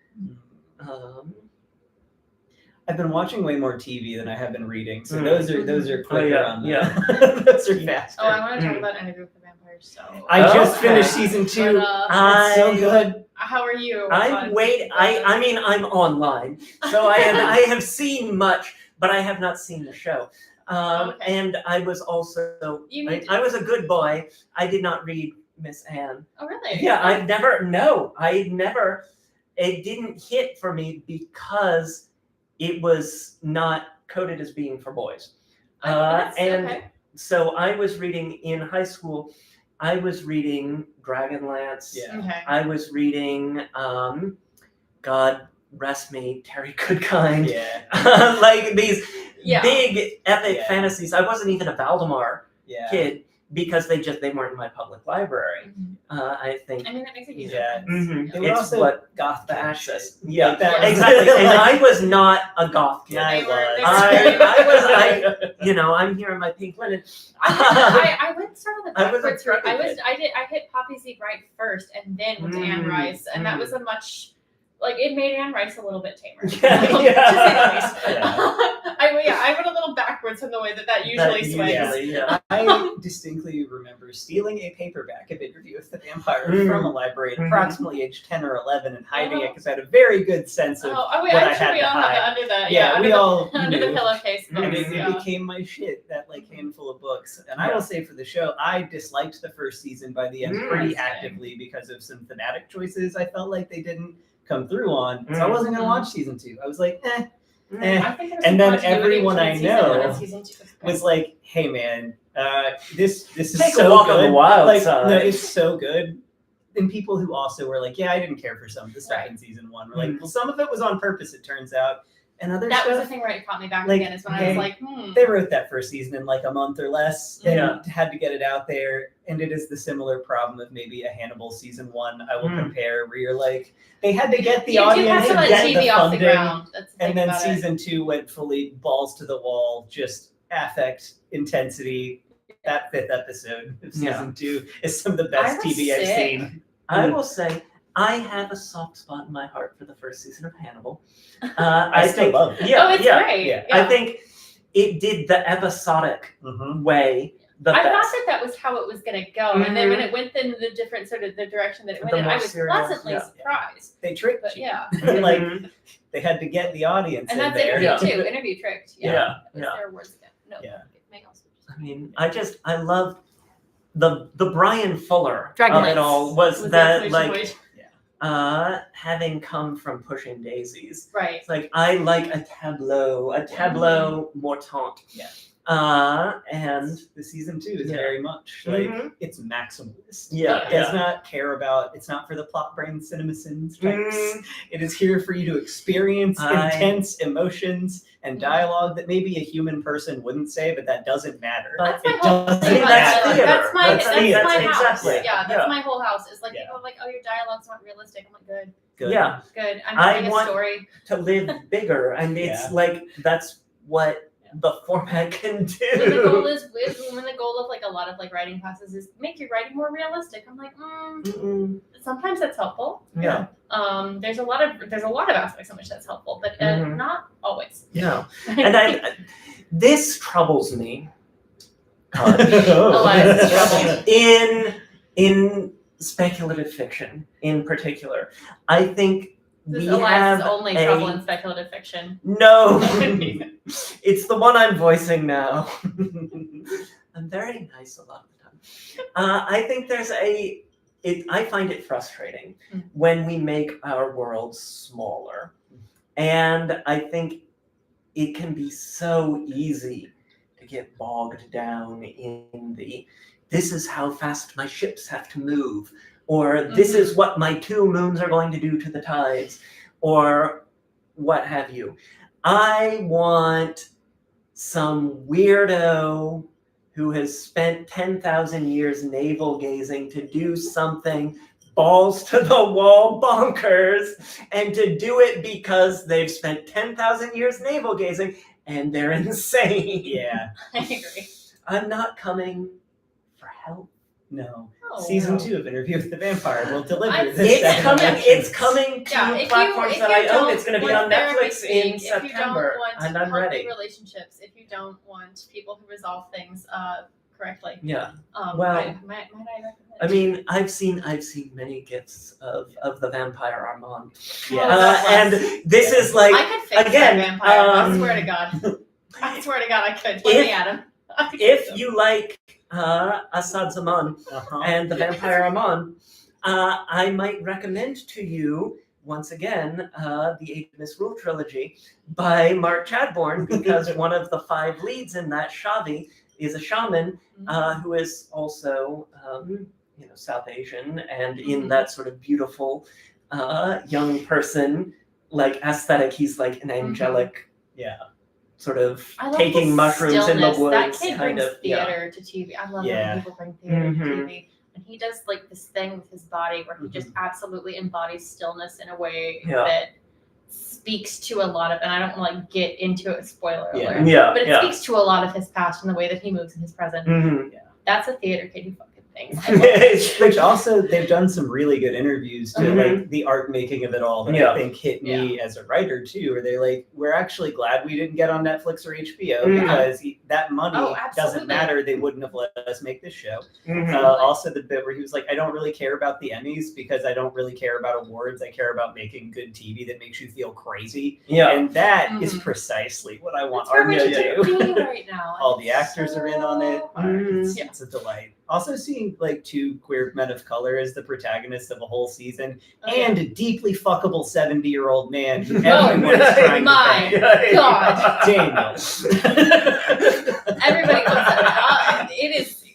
I've been watching way more TV than I have been reading, so
Mm.
those are quicker
yeah,
on
yeah.
those are faster.
Oh, I want to talk about Interview with the Vampires. So
I just
Okay.
finished season 2.
But,
It's so good.
how are you?
I mean, I'm online, so I have seen much, but I have not seen the show.
Okay.
And I was also,
You need
I was a good boy. I did not read Miss Anne.
Oh, really?
Yeah, it didn't hit for me because it was not coded as being for boys.
That's
And
okay.
so I was reading in high school, I was reading Dragonlance.
Yeah.
Okay.
I was reading, God rest me, Terry Kilcoyne.
Yeah.
Like these
Yeah.
big epic
Yeah.
fantasies. I wasn't even a Valdemar
Yeah.
kid because they weren't in my public library. I think.
I mean, that makes a huge
Yeah.
difference.
Mhm.
They were
It's
also
what
goth
the
kid
access.
shit.
Yeah,
Like that
Yeah.
exactly. And
like-
I was not a goth kid.
Yeah, I
They were-
was.
they were
I you know, I'm here in my pink linen.
I went sort of the
I was a
backwards route.
preppy kid.
I hit Poppy Z Bright first, and then went to Anne Rice, and that
Mm.
was a much like it made Anne Rice a little bit tamer.
Yeah.
To say the least.
Yeah.
I went a little backwards from the way that usually swings.
Usually, yeah.
I distinctly remember stealing a paperback of Interview with the Vampire
Mm.
from a library at
Mhm.
approximately age 10 or 11 and hiding it
Oh.
because I had a very good sense of
Oh, wait,
what
I'm
I
sure
had
we
to
all have
hide.
it under the
Yeah,
under
we
the,
all
under the
knew.
pillowcase.
Mhm.
And
books,
it
yeah.
became my shit, that like handful of books. And I will say for the show, I disliked the first season by the end pretty
Same.
actively because of some thematic choices I felt like they didn't come through on. So I
Mm.
wasn't gonna watch season 2. I was like,
I think there was
And
some
then
continuity
everyone
between
I
season one and
know
season two.
was like, hey man, this is
Take a
so
walk
good.
on the wild
like,
side.
No, it's so good. And people who also were like, yeah, I didn't care for some of the stuff
Right.
in season 1. Were like,
Mm.
well, some of it was on purpose, it turns out. And other
That was
stuff,
the thing where it caught me back
like,
again. Is when I
hey,
was like,
they wrote that first season in like a month or less and
Yeah.
had to get it out there. And it is the similar problem of maybe a Hannibal season 1 I will
Mm.
compare, where you're like, they had to get the
you do
audience
have to
and
let
get
TV
the
off the
funding.
ground. That's the thing
And then
about it.
season 2 went fully balls to the wall, just affect, intensity. That 5th episode of season 2 is some of the best
I was
TV I've
sick.
seen.
I will say, I have a soft spot in my heart for the first season of Hannibal.
I still
think,
love it.
Yeah,
Oh, it's
yeah.
great.
yeah.
I think it did the episodic
Mm-hmm.
way the
I
best.
thought that was how it was going to go, and then when it went in the different sort of the direction that it went
The
in,
more
I was
serious,
pleasantly
yeah.
surprised.
They tricked
But
you.
yeah,
Like,
Mhm.
they had to get the audience
and
in
that's
there.
interview
Yeah.
too. Interview tricked.
Yeah,
That was
yeah.
their words again. No,
Yeah.
May also just-
I mean, I love the Brian Fuller of
Dragonlance
it all was
the
that
exclamation
like
point.
having come from Pushing Daisies.
Right.
It's like I like a tableau mortant.
Yeah.
And
The season 2 is
Yeah.
very much like
Mhm.
it's maximalist.
Yeah,
It does not care about, it's not for the plot brain CinemaSins types.
Mm.
It is here for you to experience intense emotions and dialogue that maybe a human person wouldn't say, but that doesn't matter.
But
That's my
it
whole
doesn't
thing about
that's
dialogue.
theater.
That's my
That's theater.
my
That's
house.
exactly.
Yeah, that's
Yeah.
my whole house. It's like
Yeah.
people are like, oh, your dialogue's not realistic. I'm like, good,
Good.
Yeah,
good. I'm
I
telling a
want-
story.
to live bigger, and it's
Yeah.
like that's what the format can do.
When the goal is when the goal of like a lot of like writing classes is make your writing more realistic. I'm like,
Mm-mm.
sometimes that's helpful.
Yeah,
There's a lot of aspects in which that's helpful, but
Mhm.
not always.
yeah, and this troubles me.
Elias is troubled.
in speculative fiction in particular, I think
This
we
is
have
Elias's only
a,
trouble in speculative fiction.
No, it's the one I'm voicing now. I'm very nice a lot of the time. I think there's I find it frustrating
Mm.
when we make our worlds smaller. And I think it can be so easy to get bogged down in this is how fast my ships have to move, or this is what my 2 moons are going to do to the tides, or what have you. I want some weirdo who has spent 10,000 years navel gazing to do something balls to the wall bonkers, and to do it because they've spent 10,000 years navel gazing and they're insane.
Yeah.
I agree.
I'm not coming for help.
No.
Oh,
Season
no.
2 of Interview with the Vampire will deliver
I-
this.
It's
second
coming.
episode.
It's coming to
Yeah, if
platforms
you
that I own.
don't
It's going to be
want
on
therapy
Netflix
speak,
in
if you don't
September,
want
and I'm
healthy
ready.
relationships, if you don't want people who resolve things correctly,
Yeah.
might
Well,
I recommend?
I mean, I've seen many gifts of the vampire Armand,
Yeah.
that
and this
Yeah.
is like
I could fix
again,
that vampire. I
um,
swear to God. I swear to God, I could.
if-
Let me at him. I could fix
if
him.
you like Assad Zaman
Uh-huh.
and the vampire Armand, I might recommend to you once again, the Age of Misrule trilogy by Mark Chadbourne, because one of the 5 leads in that Shavi is a shaman who is also, South Asian, and in that sort of beautiful young person like aesthetic. He's like an angelic, sort of
I love
taking
the
mushrooms in the
stillness.
woods.
That kid
kind
brings
of,
theater to TV. I love
Yeah.
when people bring theater
Mhm.
to TV. And he does like this thing with his body where he just absolutely embodies stillness in a way that speaks to a lot of, and I don't want to like get into it, spoiler alert, but it speaks to a lot of his past and the way that he moves in his present. That's a theater kid who fucking thinks.
Which also, they've done some really good interviews to like the art making of it all that I think hit me as a writer too, where they're like, we're actually glad we didn't get on Netflix or HBO because that money doesn't matter. They wouldn't have let us make this show. Also the bit where he was like, I don't really care about the Emmys because I don't really care about awards. I care about making good TV that makes you feel crazy. And that is precisely what I want art to do.
Right now.
All the actors are in on it. It's a delight. Also seeing like 2 queer men of color as the protagonists of a whole season, and a deeply fuckable 70-year-old man who everyone is trying to bang.
God,
Daniel.
Everybody loves that. It's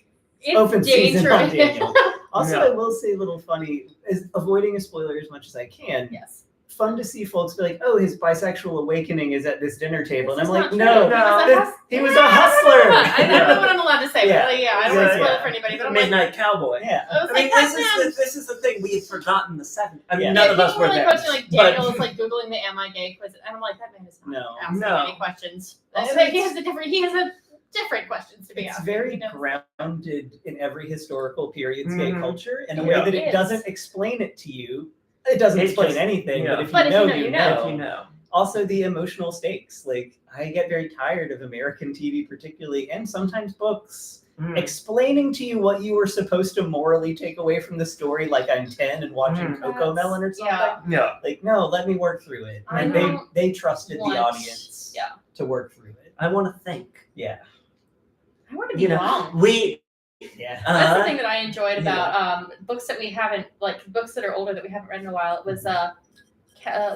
Open
dangerous.
season on Daniel. Also, I will say a little funny, is avoiding a spoiler as much as I can.
Yes.
Fun to see folks be like, oh, his bisexual awakening is at this dinner table.
This
and I'm
is
like,
not
no,
true.
he was a hustler.
I don't know what I'm allowed to say,
Yeah.
but like, I don't want to spoil it for anybody. But I'm like,
Midnight Cowboy.
Yeah.
I was
I mean,
like,
this is the thing, we had forgotten the 70s. I mean,
Yeah.
none of us
people
were
really
there.
questioning, like Daniel is like googling the "Am I gay?" quiz, and I'm like, that man is not asking any questions.
Also,
He has different questions to be
It's
asking.
very
you know?
grounded in every historical period's gay
Mhm.
culture in a
Yeah.
way that
It
it
is.
doesn't explain it to you. It doesn't
It
explain
just-
anything,
yeah.
but if
But
you
if
know,
you know,
you
you
know.
know.
If you know.
Also, the emotional stakes. Like, I get very tired of American TV, particularly, and sometimes books, explaining to you what you were supposed to morally take away from the story, like I'm 10 and watching Coco Melon or something.
Yeah.
Like, no, let me work through it.
I
And
don't
they trusted the
want-
audience
yeah.
to work through it.
I want to think.
Yeah.
I want to be wrong.
Yeah.
That's the thing that I enjoyed about books that we haven't, like books that are older that we haven't read in a while. It was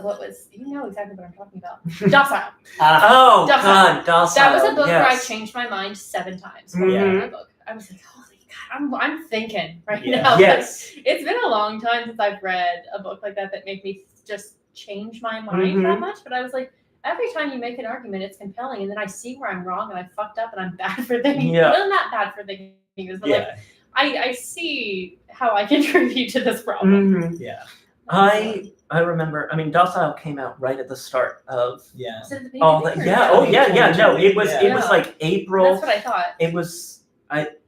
what was, you know exactly what I'm talking about. Docile.
Oh,
Docile.
God, Docile.
That was a book where I
yes.
changed my mind 7 times.
Mhm.
That book. I was like, holy God, I'm thinking right
Yeah.
now.
Yes.
Like, it's been a long time since I've read a book like that made me just change my mind that much. But I was like, every time you make an argument, it's compelling, and then I see where I'm wrong and I fucked up and I'm bad for thinking.
Yeah.
Well, not bad for thinking this, but like I see how I contribute to this problem.
Mhm.
Yeah.
I remember. I mean, Docile came out right at the start of
Yeah.
Was it at the
all
beginning
that.
or
Yeah.
no?
Oh, yeah. No, it was. It
Yeah.
was like April.
That's what I thought.
It was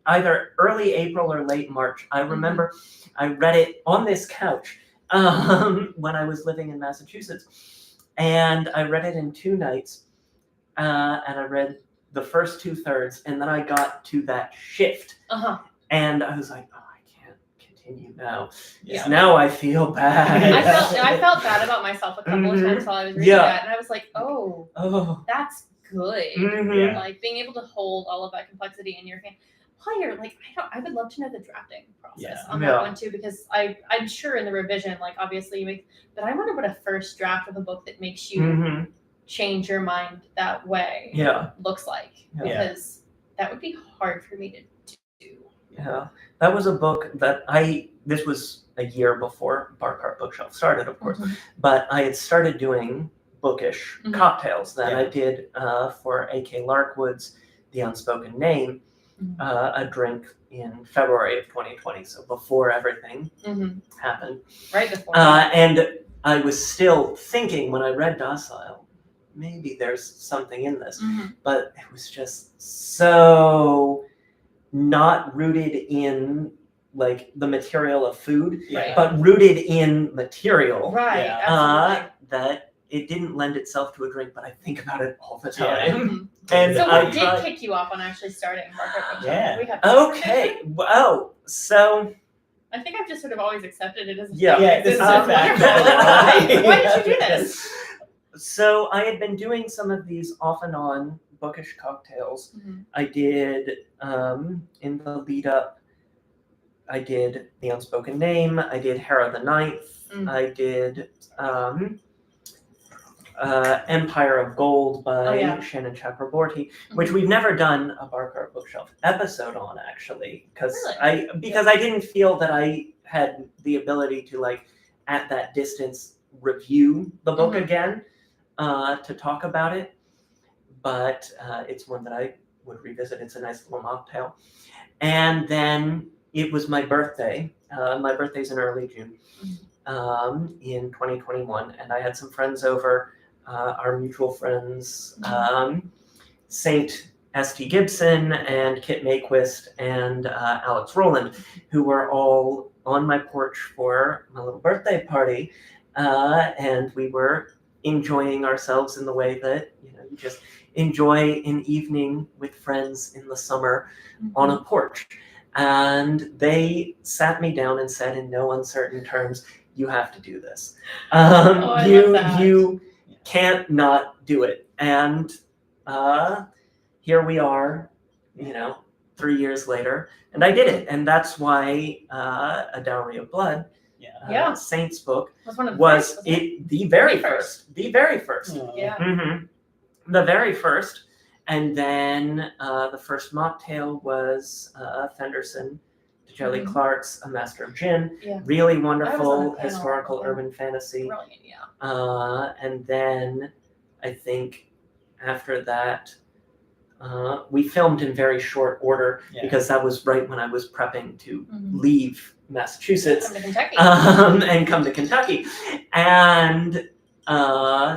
either early April or late March. I remember I read it on this couch when I was living in Massachusetts, and I read it in 2 nights, and I read the first 2/3, and then I got to that shift, and I was like, oh, I can't continue now.
Yeah.
Now I feel bad.
I felt bad about myself a couple of times while I was reading that, and I was like, oh, that's good.
Mhm.
Like being able to hold all of that complexity in your hand. While you're like, I would love to know the drafting process on that one too, because I'm sure in the revision, like obviously you make, but I wonder what a first draft of a book that makes you change your mind that way looks like, because that would be hard for me to do.
Yeah, that was a book that this was a year before Barcart Bookshelf started, of course, but I had started doing bookish cocktails that I did for A.K. Larkwood's The Unspoken Name, a drink in February of 2020, so before everything happened.
Right before.
And I was still thinking when I read Docile, maybe there's something in this, but it was just so not rooted in like the material of food, but rooted in material.
Right. Absolutely.
That it didn't lend itself to a drink, but I think about it all the time.
Yeah.
And
so
I
what did kick you off on actually starting Barcart Bookshelf? We have
okay. Wow. So
I think I've just sort of always accepted it as a
this is a fact.
Why did you do this?
So I had been doing some of these off and on bookish cocktails. I did in the lead up I did The Unspoken Name. I did Hera the Ninth.
Mm.
I did Empire of Gold by
yeah.
Shannon Chakraborty, which we've never done a Barker Bookshelf episode on, actually, because I didn't feel that I had the ability to, like, at that distance review the book again to talk about it. But it's one that I would revisit. It's a nice little mocktail. And then it was my birthday. My birthday's in early June in 2021, and I had some friends over. Our mutual friends, Saint S.T. Gibson and Kit Mayquist and Alex Rowland, who were all on my porch for my little birthday party, and we were enjoying ourselves in the way that you just enjoy an evening with friends in the summer on a porch. And they sat me down and said in no uncertain terms, "You have to do this. You can't not do it." And here we are, 3 years later, and I did it. And that's why A Dowry of Blood, Saint's book,
was one of the
was
first,
the very first. The very first.
Yeah.
The very first. And then the first mocktail was Fenderson, Jelly Clark's A Master of Gin.
Yeah.
Really
I was on
wonderful
the panel.
historical urban fantasy.
Brilliant, yeah.
And then I think after that, we filmed in very short order because that was right when I was prepping to leave Massachusetts
Come to Kentucky.
and come to Kentucky. And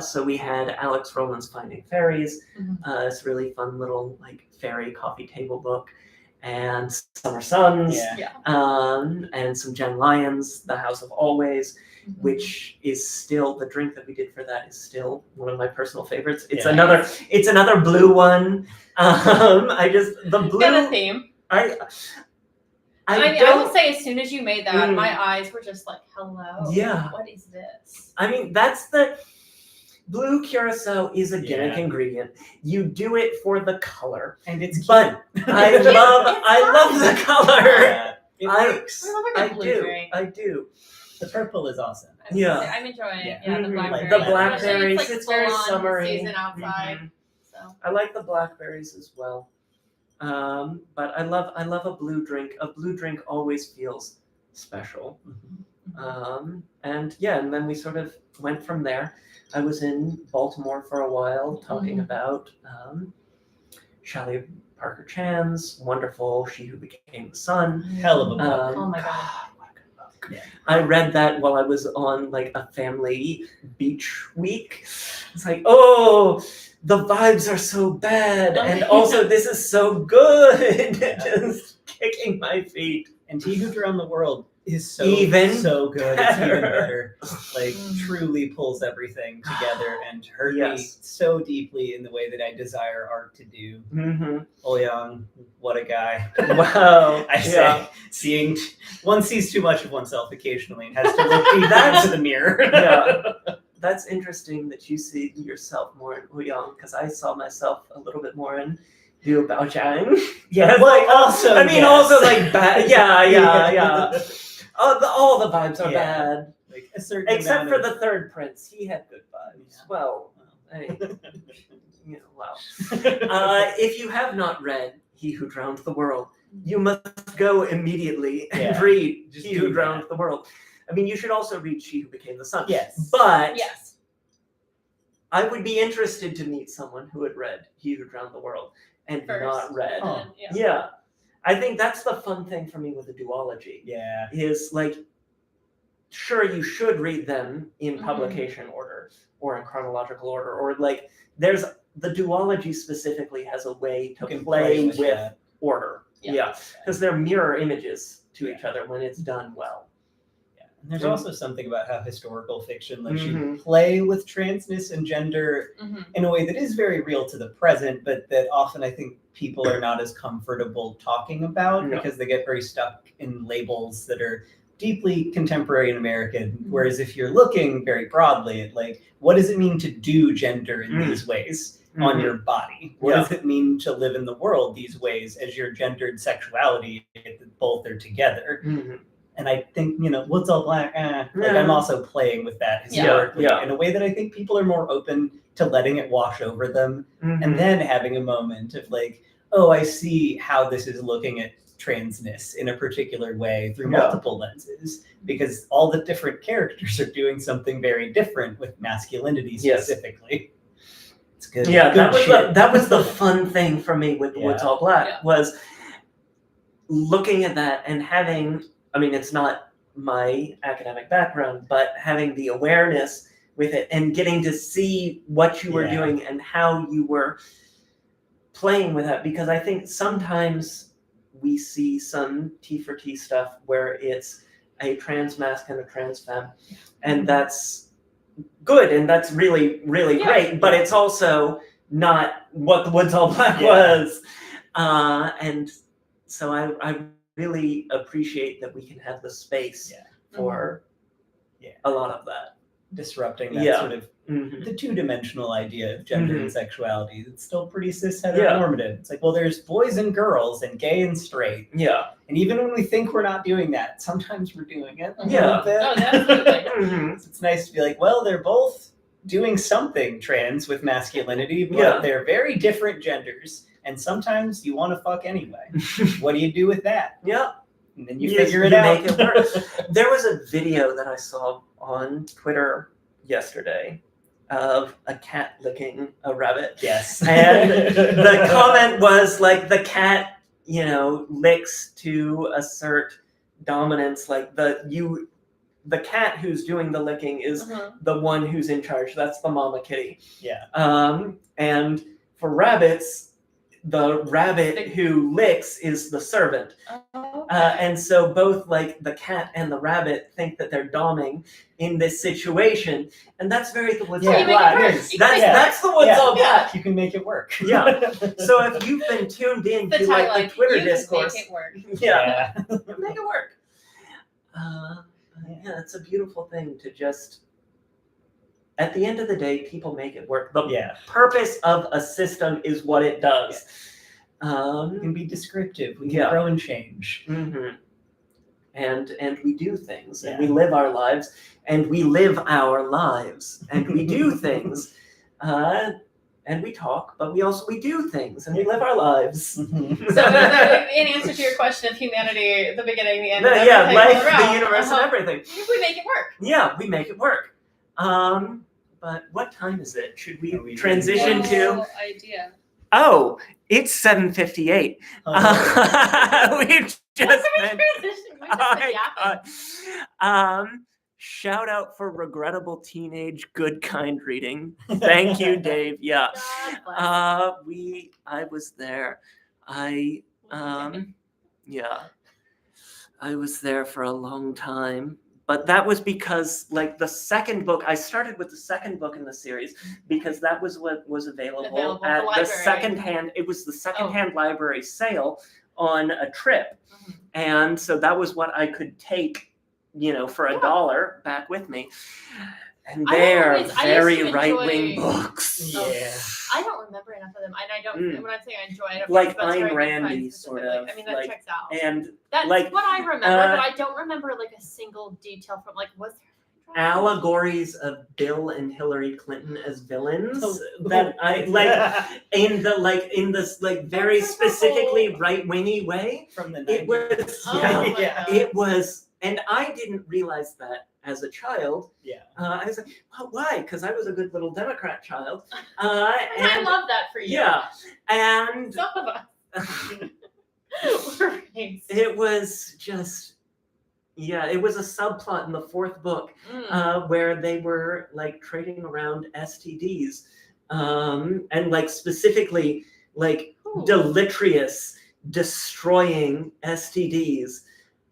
so we had Alex Rowland's Finding Fairies, this really fun little like fairy coffee table book, and Summer Suns, and some Jen Lyons, The House of Always, which is still, the drink that we did for that is still one of my personal favorites. It's another blue one. The blue.
Got a theme.
I
will say, as soon as you made that, my eyes were just like, hello.
Yeah.
What is this?
I mean, that's the blue curacao is a gimmick ingredient. You do it for the color,
and it's cute.
But I love the color.
It works.
I blue drink.
I do.
The purple is awesome.
I'm enjoying it. Yeah, the blackberries.
The blackberries.
It's
very
full-on
summery.
season outside. So
I like the blackberries as well. But I love a blue drink. A blue drink always feels special. And then we sort of went from there. I was in Baltimore for a while talking about Shelley Parker Chan's wonderful She Who Became the Sun.
Hell of a book.
Oh my god.
What a good book. Yeah. I read that while I was on like a family beach week. It's like, oh, the vibes are so bad, and also this is so good. Just kicking my feet.
And He Who Drowned the World is so
good.
It's even better. Like truly pulls everything together and hurt me so deeply in the way that I desire art to do. Young, what a guy!
Wow.
I say, one sees too much of oneself occasionally and has to look deep into the mirror.
That's interesting that you see yourself more in Ouyang, because I saw myself a little bit more in Liu Baojiang. Also like bad. Yeah. All the vibes are bad.
Like a certain
except for the third prince, he had good vibes. Yeah. Well, wow. If you have not read He Who Drowned the World, you must go immediately and read He Who Drowned the World. I mean, you should also read She Who Became the Sun.
Yes.
But I would be interested to meet someone who had read He Who Drowned the World and not read. I think that's the fun thing for me with the duology. Yeah. Is like, sure, you should read them in publication order or in chronological order, or like there's the duology specifically has a way to play with order. Because they're mirror images to each other when it's done well.
And there's also something about how historical fiction lets you play with transness and gender in a way that is very real to the present, but that often I think people are not as comfortable talking about because they get very stuck in labels that are deeply contemporary and American. Whereas if you're looking very broadly at like, what does it mean to do gender in these ways? on your body. What
Yeah.
does it mean to live in the world these ways as your gendered sexuality, both are together?
Mhm.
And I think, what's all black? Like
Yeah.
I'm also playing with that
Yeah.
historically
Yeah.
in a way that I think people are more open to letting it wash over them
Mhm.
and then having a moment of like, oh, I see how this is looking at transness in a particular way through
Yeah.
multiple lenses, because all the different characters are doing something very different with masculinity
Yes.
specifically. It's good.
Yeah,
good
that was the fun thing for me with What's All Black,
Yeah.
was looking at that and having, I mean, it's not my academic background, but having the awareness with it and getting to see what you were
Yeah.
doing and how you were playing with that. Because I think sometimes we see some T for T stuff where it's a trans masc and a trans femme, and that's good and that's really, really
Yeah.
great, but it's also not what the Woods All Black was. And so I really appreciate that we can have the space for a lot of that.
Disrupting that sort of
Mhm.
the two-dimensional idea of gender
Mhm.
and sexuality. It's still pretty cis
Yeah.
heteronormative. It's like, well, there's boys and girls and gay and straight.
Yeah.
And even when we think we're not doing that, sometimes we're doing it a
Yeah.
little bit.
Oh, absolutely.
Mhm.
It's nice to be like, well, they're both doing something trans with masculinity, but
Yeah.
they're very different genders. And sometimes you want to fuck anyway. What do you do with that?
Yeah.
And then you
Yes,
figure it
you
out.
make it work. There was a video that I saw on Twitter yesterday of a cat licking a rabbit.
Yes.
And the comment was like, the cat, licks to assert dominance. Like the cat who's doing the licking is the one who's in charge. That's the mama kitty.
Yeah.
And for rabbits, the rabbit who licks is the servant. And so both like the cat and the rabbit think that they're doming in this situation, and that's very the Woods All
you make it
Black.
work.
That's the Woods All Black.
You can make it work.
Yeah. So if you've been tuned in
The
to
tagline,
the Twitter
you
discourse,
make it work.
yeah, make it work. Yeah, it's a beautiful thing to just. At the end of the day, people make it work. The purpose of a system is what it does.
We can be descriptive. We can
Yeah.
grow and change.
Mm-hmm. And we do things, and we live our lives, and we live our lives, and we do things, and we talk, but we do things, and we live our lives.
So in answer to your question of humanity, the beginning, the end, and
Yeah,
everything
life,
all around,
the universe, and everything.
we make it work.
Yeah, we make it work. But what time is it? Should we
Are we
transition to?
No idea.
Oh, it's 7:58. We've just been. Oh my God. Shout out for regrettable teenage good kind reading. Thank you, Dave. Yeah. I was there. I was there for a long time. But that was because, like, the second book, I started with the second book in the series because that was what was available at the secondhand. It was the secondhand library sale on a trip, and so that was what I could take, for $1 back with me. And they're very right-wing books.
Yeah.
I don't remember enough of them, and I don't. When I say I enjoy, I don't
like
mean
Ayn Rand sort of.
I mean that checks out.
And
that's
like,
what I remember, but I don't remember like a single detail from like was there
allegories of Bill and Hillary Clinton as villains that I like in this very specifically right-wingy way.
From the 90s.
It was it was, and I didn't realize that as a child.
Yeah.
I was like, well, why? Because I was a good little Democrat child.
and I love that for you.
Yeah, and
some of us were raised.
it was just. Yeah, it was a subplot in the fourth book where they were like trading around STDs, and like specifically like deleterious, destroying STDs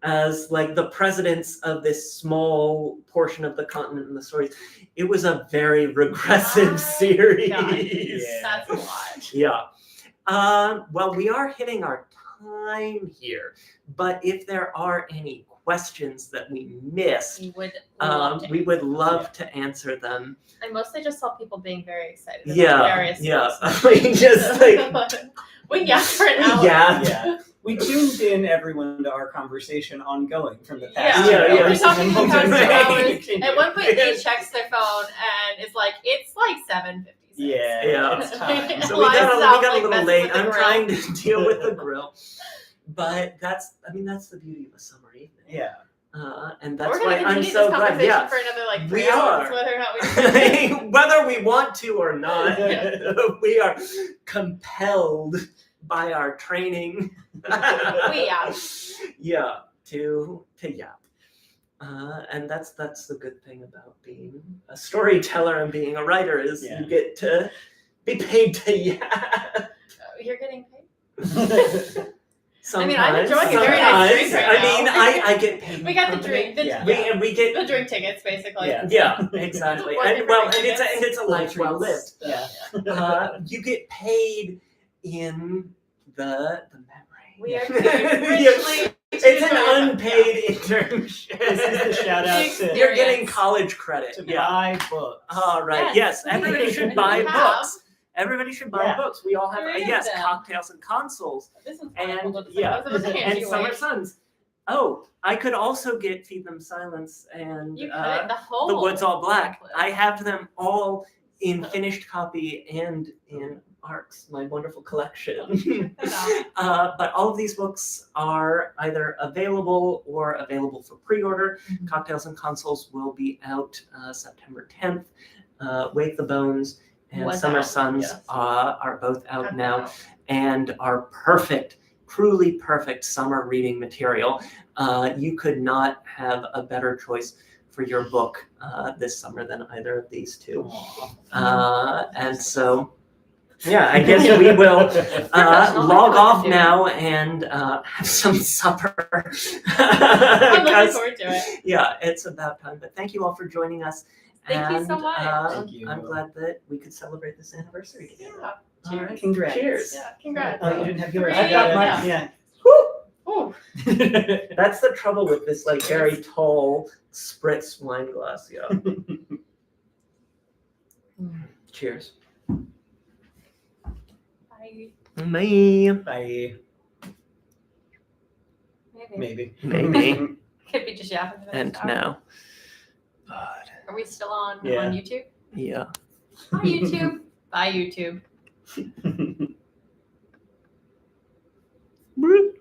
as like the presidents of this small portion of the continent in the stories. It was a very regressive series.
Yeah.
That's a lot.
Yeah. Well, we are hitting our time here, but if there are any questions that we missed,
We would love to.
we would love to answer them.
I mostly just saw people being very excited about
Yeah,
various
yeah.
books.
We just like
we yapped for an hour.
Yeah. We tuned in everyone to our conversation ongoing from the past.
Yeah,
2
yeah.
we're
hours,
talking
and
for
then
the past 2
we'll
hours.
continue.
At one point, he checks their phone and it's like 7:56.
Yeah, it's time.
so we got
Lights
a
out,
little
messing
late.
with the
I'm
grill.
trying to deal with the grill, but that's the beauty of a summer evening.
Yeah.
And
We're
that's
gonna
why I'm
continue
so
this
glad.
conversation
Yeah,
for another 3
we
hours,
are.
whether or not we
Whether we want to or not,
Yeah.
we are compelled by our training.
We yap.
Yeah, to yap. And that's the good thing about being a storyteller and being a writer is
Yeah.
you get to be paid to yap.
You're getting paid.
Sometimes,
I'm enjoying a very nice drink right
I mean,
now.
I get paid.
We got the drink.
Yeah.
We get
The drink tickets, basically.
Yeah.
yeah, exactly.
Working
And
for
well,
drink
and it's a life well lived.
Yeah.
You get paid in the memory.
We are
Yeah.
richly.
It's an unpaid internship.
This is the shout out to,
You're getting college credit.
to
Yeah.
buy books.
All right.
Yes,
Yes. Everybody
please.
should
And
buy
we have
books. Everybody should buy
Yeah.
books. We all have
3 of
yes,
them.
cocktails and consoles
This one's
and
fine. We'll just
yeah,
dispose of it
and
anyway.
Summer Suns. Oh, I could also get Feed Them Silence and
You could. The whole.
The Woods All Black.
booklet.
I have them all in finished copy and in ARCs, my wonderful collection. But all of these books are either available or available for pre-order.
Mhm.
Cocktails and Consoles will be out September 10th. Wake the Bones and
Was
Summer
out,
Suns
yes.
are both out
Got
now
that.
and are perfect, truly perfect summer reading material. You could not have a better choice for your book this summer than either of these two. And so, yeah, I guess we will log off now and have some supper.
I'm looking
'Cause,
forward to it.
yeah, it's about time. But thank you all for joining us.
Thank you
and,
so much.
Thank you.
I'm glad that we could celebrate this anniversary together.
Yeah.
All right.
Congrats.
Cheers.
Yeah. Congrats.
Oh, you didn't have yours.
Three,
I got
yeah.
mine. Yeah.
Ooh.
That's the trouble with this like very tall spritz wine glass. Yeah. Cheers.
Bye.
Bye.
Bye.
Maybe.
Maybe.
Maybe.
Could be just yapping. for the
And
next hour.
now.
Are we still on
Yeah.
YouTube?
Yeah.
Bye YouTube. Bye YouTube.